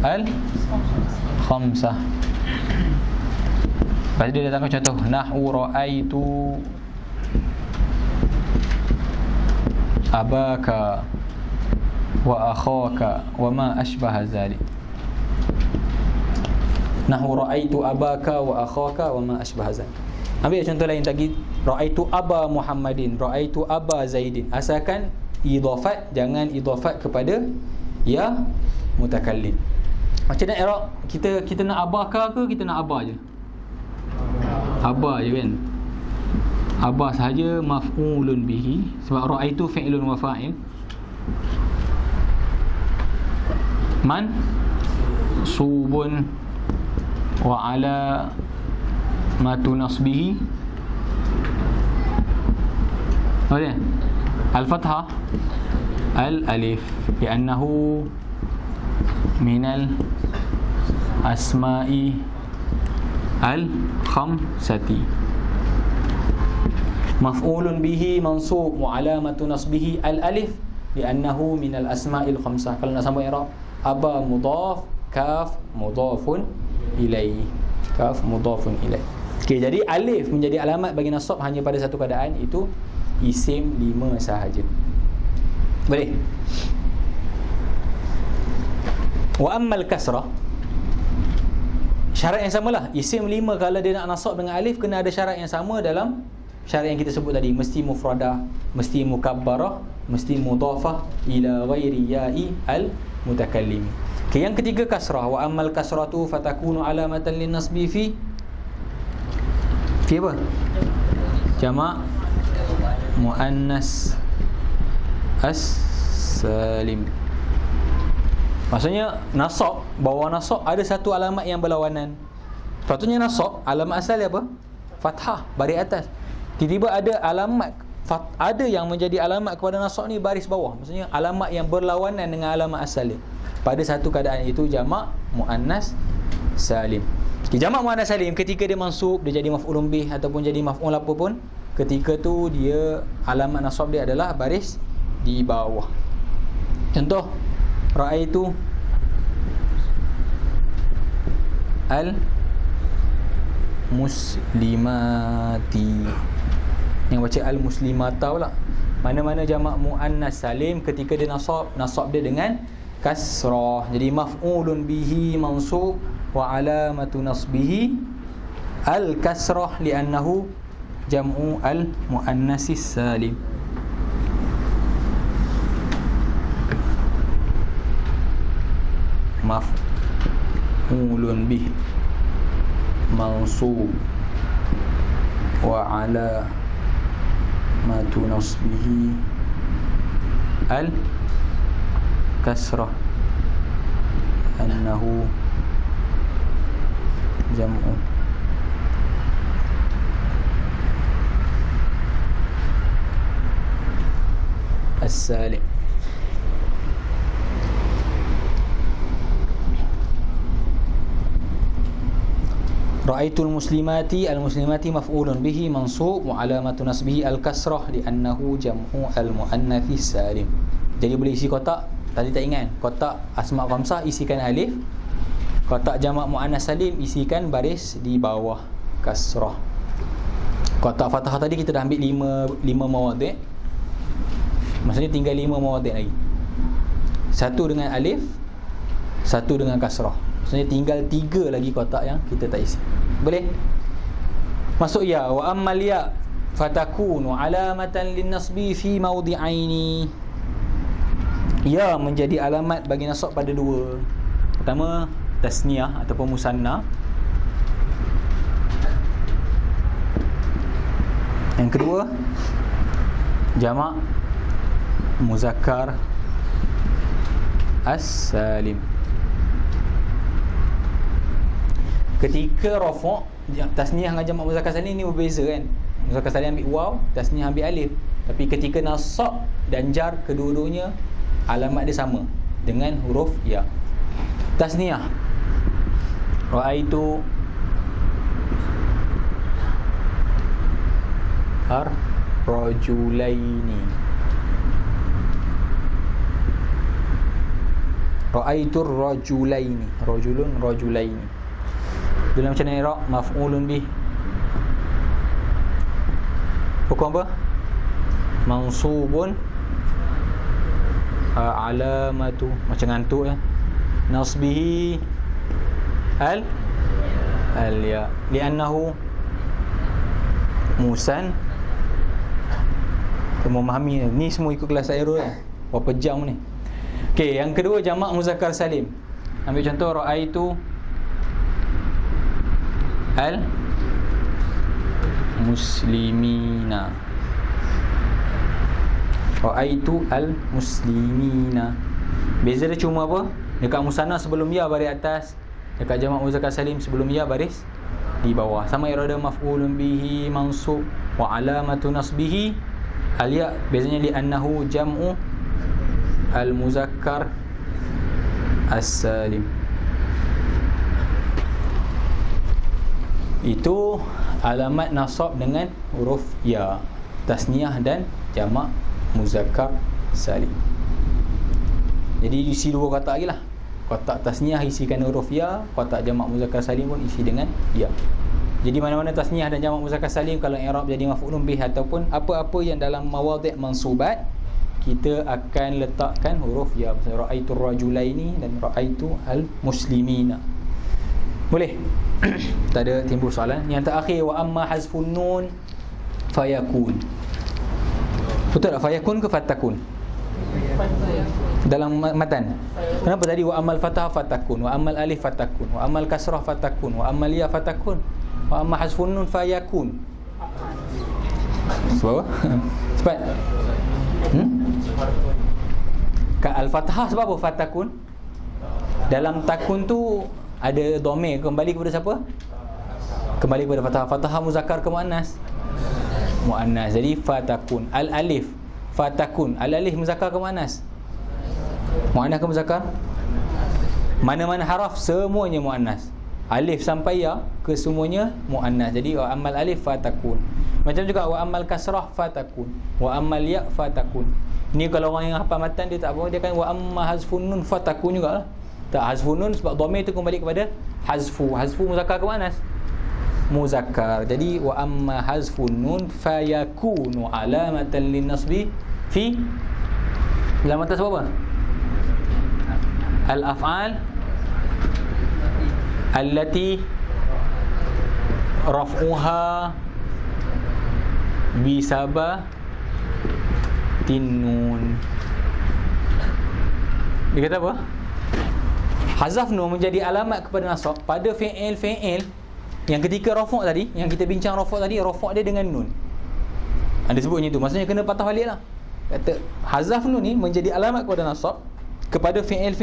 al-khamsah. Lepas dia datangkan contoh nahwu ra'aitu abaka wa akhaka wa ma ashbaha zalik. Nahwu ra'aitu abaka wa akhaka wa ma ashbaha zalik. Ambil contoh lain tadi, ra'aitu aba Muhammadin, ra'aitu aba Zaidin. Asalkan idhafat, jangan idhafat kepada ya mutakallim. Macam mana i'rab? Kita nak abaka ke kita nak aba je? Aba je kan. Aba sahaja maf'ulun bihi, sebab ra'aitu fi'lun wa fa'il. Man subun wa ala matu nasbihi boleh al-fathah al-alif li'annahu minal asma'i al-khamsati. Maf'ulun bihi mansub wa alamatu nasbihi al-alif li'annahu minal asma'il khamsah. Kalau nak sambung i'rab, aba mudhaf, kaf mudhafun ilaih. Kaf mudhafun ilaih. Okey, jadi alif menjadi alamat bagi nasab hanya pada satu keadaan, itu isim 5 sahaja. Boleh? Wa ammal kasrah, syarat yang samalah. Isim 5 kalau dia nak nasab dengan alif, kena ada syarat yang sama dalam syarat yang kita sebut tadi. Mesti mufradah, mesti mukabbarah, mesti mudhafah ila ghairi ya'i al mutakallim. Okay, yang ketiga kasrah. Wa ammal kasratu fatakunu alamatan lin nasbi fi apa? Jama' muannas as-salim. Maksudnya nasab, bawah nasab ada satu alamat yang berlawanan. Sepatutnya nasab, alamat asal apa? Fathah, baris atas. Tiba-tiba ada alamat, ada yang menjadi alamat kepada nasab ni baris bawah. Maksudnya alamat yang berlawanan dengan alamat asal dia. Pada satu keadaan itu jama' muannas salim. Okay, jama' muannas salim ketika dia mansub, dia jadi maf'ulun bih ataupun jadi maf'ul apa pun, ketika tu dia alamat nasab dia adalah baris di bawah. Contoh, ra'aitu al-muslimati. Yang baca al-muslimata pula. Mana-mana jama' muannas salim ketika dia nasab dia dengan kasrah. Jadi maf'ulun bihi mansub wa alamatu nasbihi al-kasrah li'annahu jam'u al-muannasis salim. Maf'ulun bih mansub wa alamatu nasbihi al-kasrah annahu jam'u as-salim. Ra'aitul muslimati, al-muslimati maf'ulun bihi mansub wa alamatu nasbihi al-kasrah li'annahu jam'u al-muannatsis salim. Jadi boleh isi kotak, tadi tak ingat, kotak asma' khamsah isikan alif, kotak jamak muannas salim isikan baris di bawah kasrah. Kotak fathah tadi kita dah ambil 5 mawadhi'. Maksudnya tinggal 5 mawadhi' lagi. Satu dengan alif, satu dengan kasrah. Maksudnya tinggal 3 lagi kotak yang kita tak isi. Boleh? Masuk ya. Wa ammal ya fatakunu alamatan linnasbi fi mawdi'aini. Ya menjadi alamat bagi nasab pada 2. Pertama, tasniyah ataupun musanna. Yang kedua, jamak muzakkar as-salim. Ketika rafa', tasniyah dengan jamak muzakkar salim ni berbeza kan. Muzakkar salim ambil waw, tasniyah ambil alif. Tapi ketika nasab dan jar, kedua-duanya alamat dia sama dengan huruf ya. Tasniyah, ra'aitu ar-rajulaini. Ra'aitu ar-rajulaini. Rajulun rajulaini. Dalam macam ni ra' maf'ulun bih. Hukum apa? Mansubun alamatu, macam ngantuk ya, nasbihi al-ya li'annahu musan. Kamu memahami ni semua ikut kelas aero ya. Berapa jam ni. Okey, yang kedua jamak muzakkar salim. Ambil contoh ra'aitu al-muslimina. Ra'aitu al-muslimina. Beza dia cuma apa? Dekat musanna sebelum ya baris atas, dekat jamak muzakkar salim sebelum ya baris di bawah. Sama irada maf'ulun bihi mansub wa alamatu nasbihi al-ya. Bezanya li annahu jam'u al-muzakkar as-salim. Itu alamat nasab dengan huruf ya, tasniyah dan jamak muzakkar salim. Jadi isi 2 kotak lagi lah. Kotak tasniah isikan huruf ya, kotak jamak muzakkar salim pun isi dengan ya. Jadi mana-mana tasniah dan jamak muzakkar salim kalau i'rab jadi maf'ulun bih ataupun apa-apa yang dalam mawadhi' mansubat, kita akan letakkan huruf ya. Misalnya ra'aitu rajulaini dan ra'aitu al-muslimina. Boleh? Tak ada timbul soalan. Yang terakhir, wa amma hazfun nun fayakun. Betul tak? Fayakun ke fatakun? Dalam matan. Kenapa tadi wa amal fatah fatakun, wa amal alif fatakun, wa amal kasrah fatakun, wa amal ya fatakun, wa amma hazfun nun fayakun? Sebab apa? Sebab al-fathah sebab apa fatakun? Dalam takun tu ada dhamir, kembali kepada siapa? Kembali kepada fathah. Fathah muzakkar ke muannas? Muannas. Jadi fatakun. Al-alif fatakun. Al-alif muzakkar ke muannas? Muannas ke muzakkar? Mana-mana haraf semuanya muannas. Alif sampai ya ke semuanya muannas. Jadi wa amal alif fatakun. Macam juga wa amal kasrah fatakun, wa amal ya fatakun. Ni kalau orang yang hafal matan dia tak apa, dia kan wa amma hazfun nun fatakun jugalah. Tak, hazfun nun sebab dhamir tu kembali kepada hazfu. Hazfu muzakkar ke muannas? Muzakkar. Jadi wa amma hazfun nun fayakunu alamatan linnasbi fi alamatan sebab apa? Al-af'al allati raf'uha bisabah tinun. Dia kata apa? Hazaf nun menjadi alamat kepada nasab pada fi'il yang ketika rafa' tadi, yang kita bincang rafa' tadi, rafa' dia dengan nun. Ada sebutnya tu. Maksudnya kena patah balik lah. Kata hazaf nun ni menjadi alamat kepada nasab kepada fi'il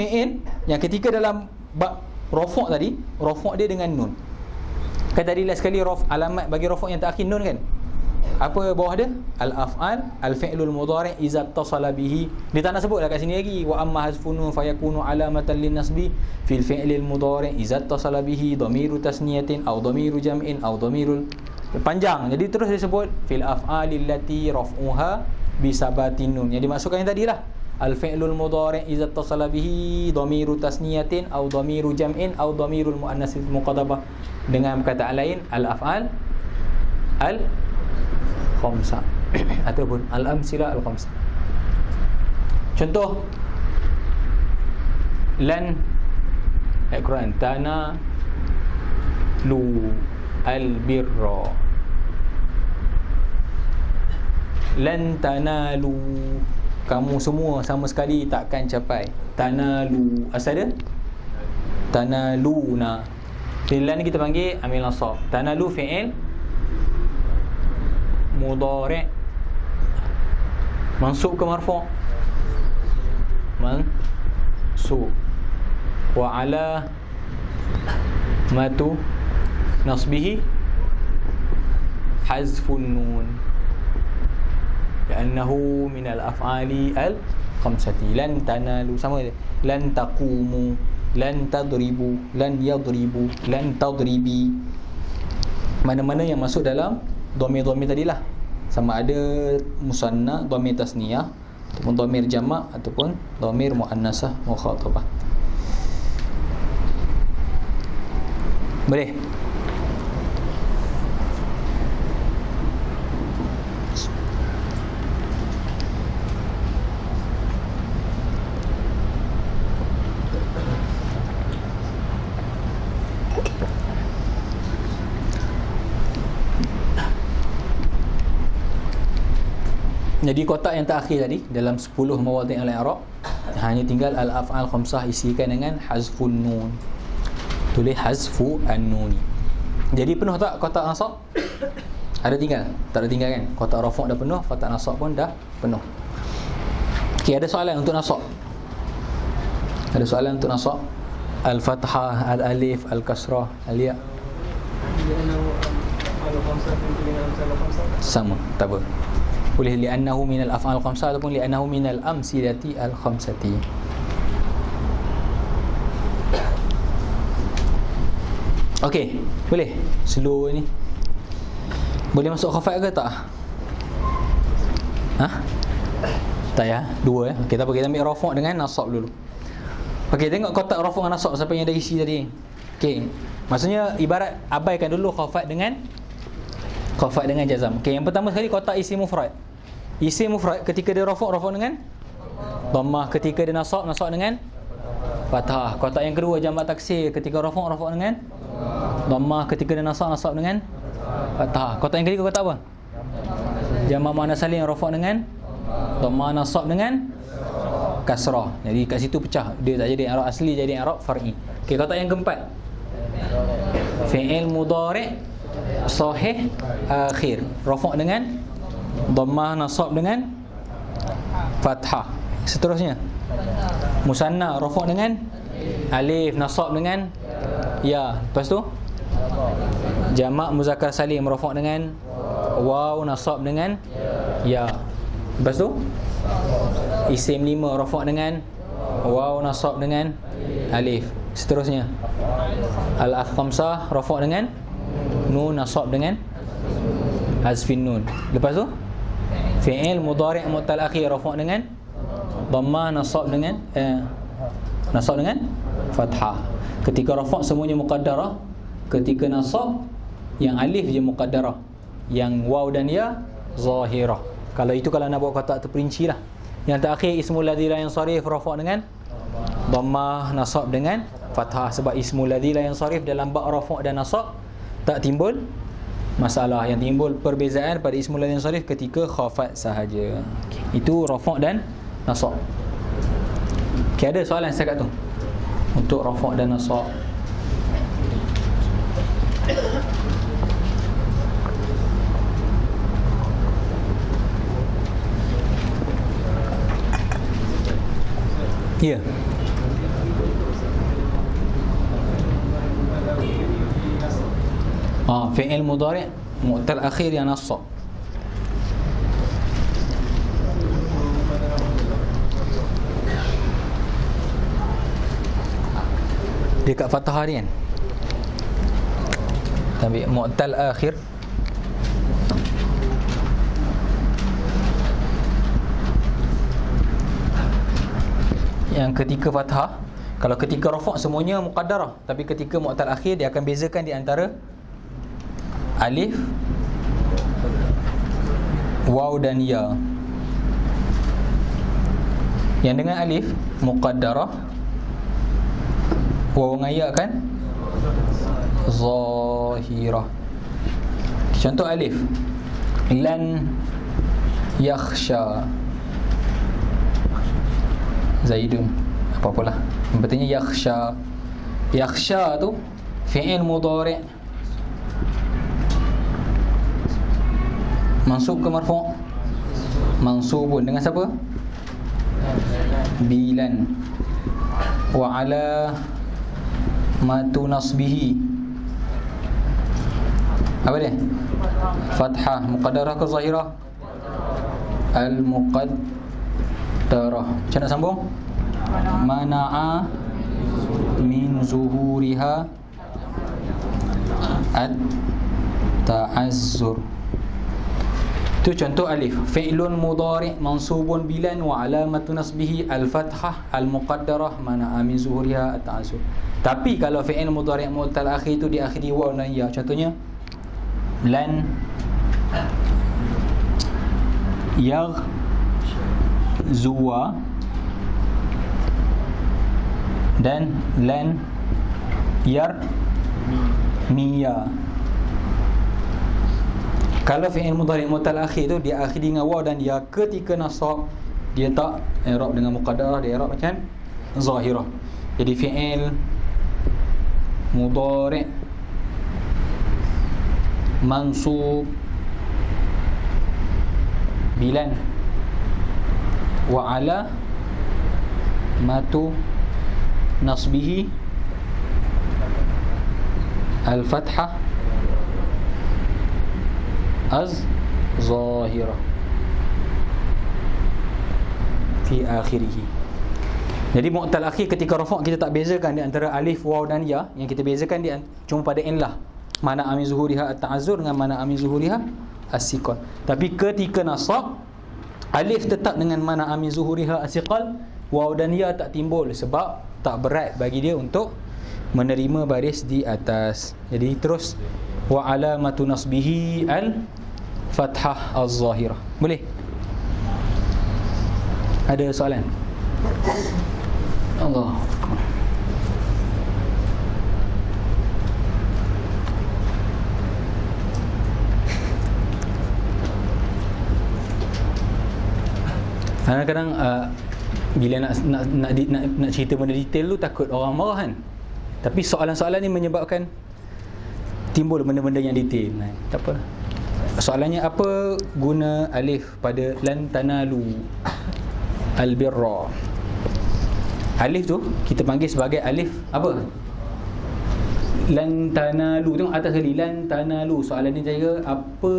yang ketika dalam bab rafa' tadi, rafa' dia dengan nun. Kan tadi last sekali alamat bagi rafa' yang terakhir nun kan? Apa bawah dia? Al-af'al al-fi'lul mudhari' iza ittasala bihi. Dia tak nak sebut lah kat sini lagi. Wa amma hazfun nun fayakunu alamatan linnasbi fil fi'lil mudhari' iza ittasala bihi dhamiru tasniyatin aw dhamiru jam'in aw dhamirul, panjang. Jadi terus dia sebut fil af'alil lati raf'uha bi sabatin nun. Yang dimaksudkan yang tadilah al-fi'lul mudhari' iza ittasala bihi dhamiru tasniyatin aw dhamiru jam'in aw dhamirul muannatsil muqaddabah. Dengan perkataan lain, al-af'al al-khamsah ataupun al-amsila al-khamsah. Contoh lan Al-Quran, tana lu al-birra, lan tanalu, kamu semua sama sekali takkan capai. Tanalu, asal dia tanaluna. Lan ni kita panggil amil nasab. Tanalu fi'il mudhari' mansub ke marfu'? Mansub. Wa ala matu nasbihi hazfun nun li'annahu min al-af'ali al-khamsati. Lan tanalu sama dia. Lan taqumu, lan tadribu, lan yadribu, lan tadribi. Mana-mana yang masuk dalam dhamir-dhamir tadilah, sama ada musanna, dhamir tasniyah ataupun dhamir jamak ataupun dhamir muannasah mukhatabah. Boleh? Jadi kotak yang terakhir tadi dalam 10 mawadhi' al-i'rab hanya tinggal al-af'al khamsah, isikan dengan hazfun nun. Tulis hazfu an-nun. Jadi penuh tak kotak nasab? Ada tinggal? Tak ada tinggal kan? Kotak rafa' dah penuh, kotak nasab pun dah penuh. Okey, ada soalan untuk nasab? Ada soalan untuk nasab? Al-fathah, al-alif, al-kasrah, al-ya. Sama, tak apa. Boleh li'annahu minal af'al khamsah ataupun li'annahu minal amsilati al-khamsati. Okey, boleh slow ni. Boleh masuk khafat ke tak? Tak ya? Dua ya. Okey, tak apa, kita ambil rafa' dengan nasab dulu. Okey, tengok kotak rafa' dengan nasab siapa yang dah isi tadi. Okey. Maksudnya ibarat abaikan dulu khafat dengan jazam. Okey, yang pertama sekali kotak isim mufrad. Isim mufrad ketika dia rafa' dengan dhammah, ketika dia nasab dengan fathah. Kotak yang kedua jamak taksir, ketika rafa' dengan dhammah, ketika dia nasab dengan fathah. Kotak yang ketiga kotak apa? Jamak muannas salim rafa' dengan dhammah, nasab dengan kasrah. Jadi kat situ pecah. Dia tak jadi i'rab asli, jadi i'rab far'i. Okey, kotak yang keempat. Fi'il mudhari' sahih akhir. Rafa' dengan dhammah, nasab dengan fathah. Seterusnya. Musanna rafa' dengan alif, nasab dengan ya. Lepas tu jamak muzakkar salim rafa' dengan waw, nasab dengan ya. Lepas tu isim 5 rafa' dengan waw, nasab dengan alif. Seterusnya al-khamsah rafa' dengan nun, nasab dengan hazfin nun. Lepas tu fi'il mudhari' mu'tal akhir rafa' dengan dhammah, nasab dengan fathah. Ketika rafa' semuanya muqaddarah, ketika nasab yang alif je muqaddarah, yang waw dan ya zahirah. Kalau nak buat kotak terperinci lah. Yang terakhir ismul ladzi la yansarif rafa' dengan dhammah, nasab dengan fathah. Sebab ismul ladzi la yansarif dalam bab rafa' dan nasab tak timbul masalah. Yang timbul perbezaan pada ismul ladzi yansarif ketika khafat sahaja. Itu rafa' dan nasab. Okay, ada soalan setakat tu untuk rafa' dan nasab? Ya. Fi'il mudhari' mu'tal akhir yang nasab. Dekat fathah ni kan. Tapi mu'tal akhir yang ketika fathah. Kalau ketika rafa' semuanya muqaddarah, tapi ketika mu'tal akhir dia akan bezakan di antara alif, waw dan ya. Yang dengan alif muqaddarah, waw dengan ya kan zahirah. Contoh alif, lan yakhsha Zaidun, apa-apalah, yang pentingnya yakhsha. Yakhsha tu fi'il mudhari' mansub ke marfu'? Mansubun dengan siapa? Bilan. Wa ala matu nasbihi apa dia? Fathah. Muqaddarah ke zahirah? Al-muqaddarah. Macam nak sambung? Mana'a min zuhuriha at-ta'azzur. Itu contoh alif. Fi'lun mudhari' mansubun bilan wa alamatu nasbihi al-fathah al-muqaddarah mana'a min zuhuriha at-ta'azzur. Tapi kalau fi'il mudhari' mu'tal akhir itu diakhiri waw dan ya, contohnya lan yaghzuwa dan lan yarmiya. Kalau fi'il mudhari' mu'tal akhir tu dia akhir dengan waw dan ya, ketika nasab dia tak i'rab dengan muqaddarah, dia i'rab macam zahirah. Jadi fi'il mudhari' mansub bilan wa ala matu nasbihi al-fathah az-zahirah fi akhirih. Jadi mu'tal akhir ketika rafa' kita tak bezakan di antara alif, waw dan ya. Yang kita bezakan di cuma pada illah, mana amin zuhuriha at-ta'azzur dengan mana amin zuhuriha as-siqal. Tapi ketika nasab, alif tetap dengan mana amin zuhuriha as-siqal, waw dan ya tak timbul sebab tak berat bagi dia untuk menerima baris di atas. Jadi terus wa alamatu nasbihi al fathah az-zahirah. Boleh? Ada soalan? Allah. Kadang-kadang bila nak cerita benda detail tu takut orang marah kan. Tapi soalan-soalan ni menyebabkan timbul benda-benda yang detail. Tak apa. Soalannya, apa guna alif pada lan tanalu albirra? Alif tu kita panggil sebagai alif apa? Lan tanalu. Tengok atas sekali, lan tanalu. Soalan ni saya apa?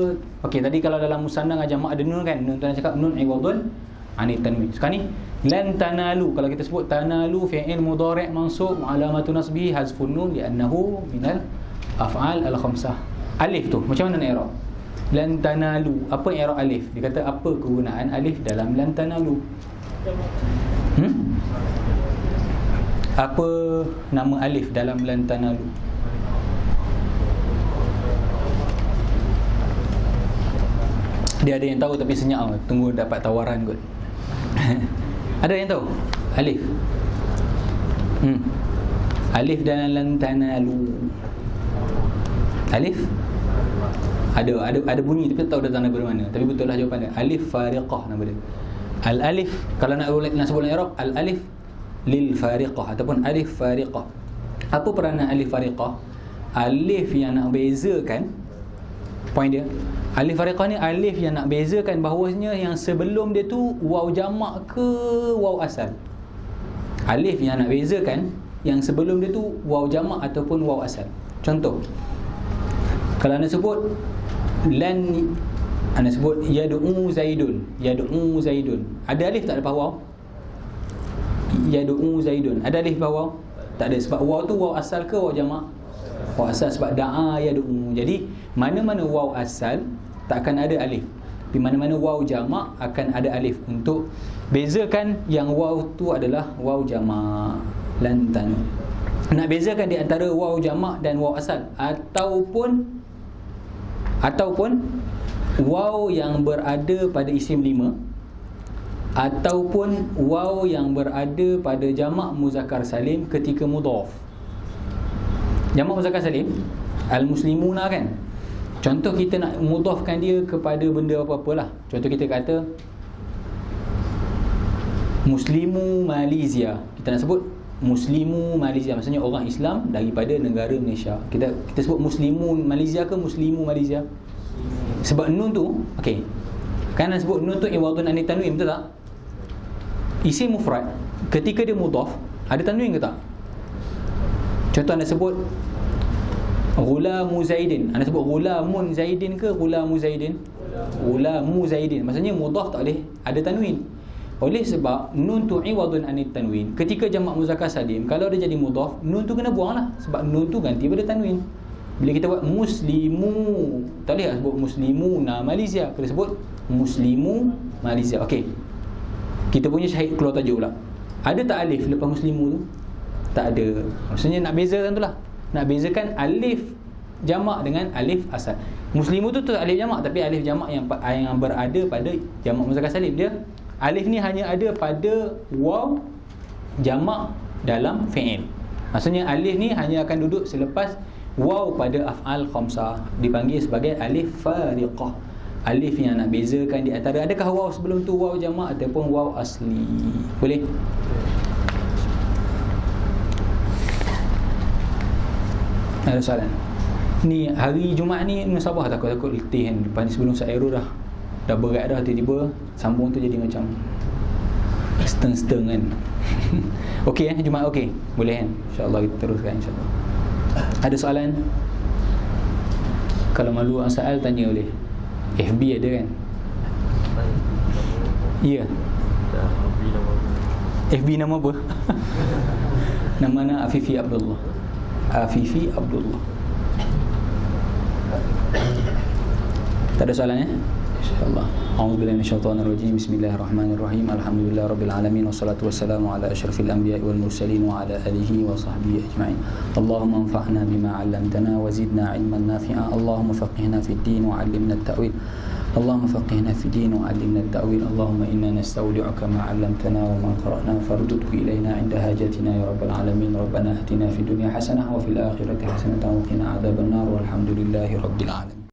Okey, tadi kalau dalam musannaf jamak ada nun kan? Nun tu cakap nun iwadun ani tanwin. Sekarang ni lan tanalu. Kalau kita sebut tanalu fi'il mudhari' mansub alamatu nasbihi hazfun nun li'annahu minal af'al al-khamsah. Alif tu macam mana nak i'rab? Lan tanalu. Apa i'rab alif? Dia kata apa kegunaan alif dalam lan tanalu? Apa nama alif dalam lan tanalu? Dia ada yang tahu tapi senyap. Tunggu dapat tawaran kot. Ada yang tahu? Alif. Alif dalam lan tanalu. Alif ada bunyi tapi tak tahu datang daripada mana. Tapi betul lah jawapan dia. Alif fariqah nama dia. Al-alif kalau nak sebut i'rab, al-alif lil fariqah ataupun alif fariqah. Apa peranan alif fariqah? Alif yang nak bezakan, point dia, alif fariqah ni alif yang nak bezakan bahawasanya yang sebelum dia tu waw jamak ke waw asal. Alif yang nak bezakan yang sebelum dia tu waw jamak ataupun waw asal. Contoh, kalau anda sebut lan, anda sebut yad'u zaidun, yad'u zaidun, ada alif tak lepas waw? Yad'u zaidun, ada alif lepas waw? Tak ada. Sebab waw tu waw asal ke waw jamak? Waw asal, sebab da'a yad'u. Jadi mana-mana waw asal tak akan ada alif, di mana-mana waw jamak akan ada alif untuk bezakan yang waw tu adalah waw jamak. Lan tanu. Nak bezakan di antara waw jamak dan waw asal, ataupun waw yang berada pada isim 5 ataupun waw yang berada pada jamak muzakkar salim ketika mudhaf. Jamak muzakkar salim al-muslimuna kan. Contoh kita nak mudhafkan dia kepada benda apa-apalah. Contoh kita kata Muslimu Malaysia. Kita nak sebut Muslimu Malaysia, maksudnya orang Islam daripada negara Malaysia. Kita sebut Muslimu Malaysia ke Muslimu Malaysia? Sebab nun tu, okey, kan nak sebut nun tu iwadun anit tanwin, betul tak? Isim mufrad ketika dia mudhaf ada tanwin ke tak? Contoh anda sebut Ghulamu Zaidin, anda sebut Ghulamun Zaidin ke Ghulamu Zaidin? Ghulamu Zaidin, maksudnya mudhaf tak boleh ada tanwin. Oleh sebab nun tu iwadun anit tanwin, ketika jamak muzakkar salim, kalau dia jadi mudhaf, nun tu kena buang lah, sebab nun tu ganti pada tanwin. Bila kita buat muslimu, tak boleh sebut muslimuna Malaysia, kena sebut muslimu Malaysia. Okey, kita punya syahid keluar tajuk pula. Ada tak alif lepas muslimu tu? Tak ada. Maksudnya nak bezakan tu lah, nak bezakan alif jamak dengan alif asal. Muslimu tu alif jamak, tapi alif jamak yang berada pada jamak muzakkar salim, dia alif ni hanya ada pada waw jamak dalam fi'il. Maksudnya alif ni hanya akan duduk selepas waw pada af'al khamsah, dipanggil sebagai alif fariqah. Alif yang nak bezakan di antara adakah waw sebelum tu waw jamak ataupun waw asli. Boleh? Ada soalan? Ni hari Jumaat ni Sabah takut letih kan. Lepas ni sebelum Sa'irul dah berat dah, tiba-tiba sambung tu jadi macam steng-steng kan. Okey Jumaat okey? Boleh kan? InsyaAllah kita teruskan insyaAllah. Ada soalan? Kalau malu orang soal tanya boleh. FB ada kan? Ya. FB nama apa? Nama Afifi Abdullah. Afifi Abdullah. Tak ada soalan ya? insyaallah. A'udzubillahi minasyaitonir rajim. Bismillahirrahmanirrahim. Alhamdulillahirabbil alamin wassalatu wassalamu ala asyrafil anbiya'i wal mursalin wa ala alihi wa sahbihi ajma'in. Allahumma anfa'na bima 'allamtana wa zidna 'ilman nafi'a. Allahumma faqihna fid din wa 'allimna at-ta'wil. اللهم فقهنا في الدين وعلمنا التأويل. اللهم إنا نستودعك ما علمتنا وما قرأنا فاردده إلينا عند حاجتنا يا رب العالمين. ربنا آتنا في الدنيا حسنة وفي الآخرة حسنة وقنا عذاب النار والحمد لله رب العالمين.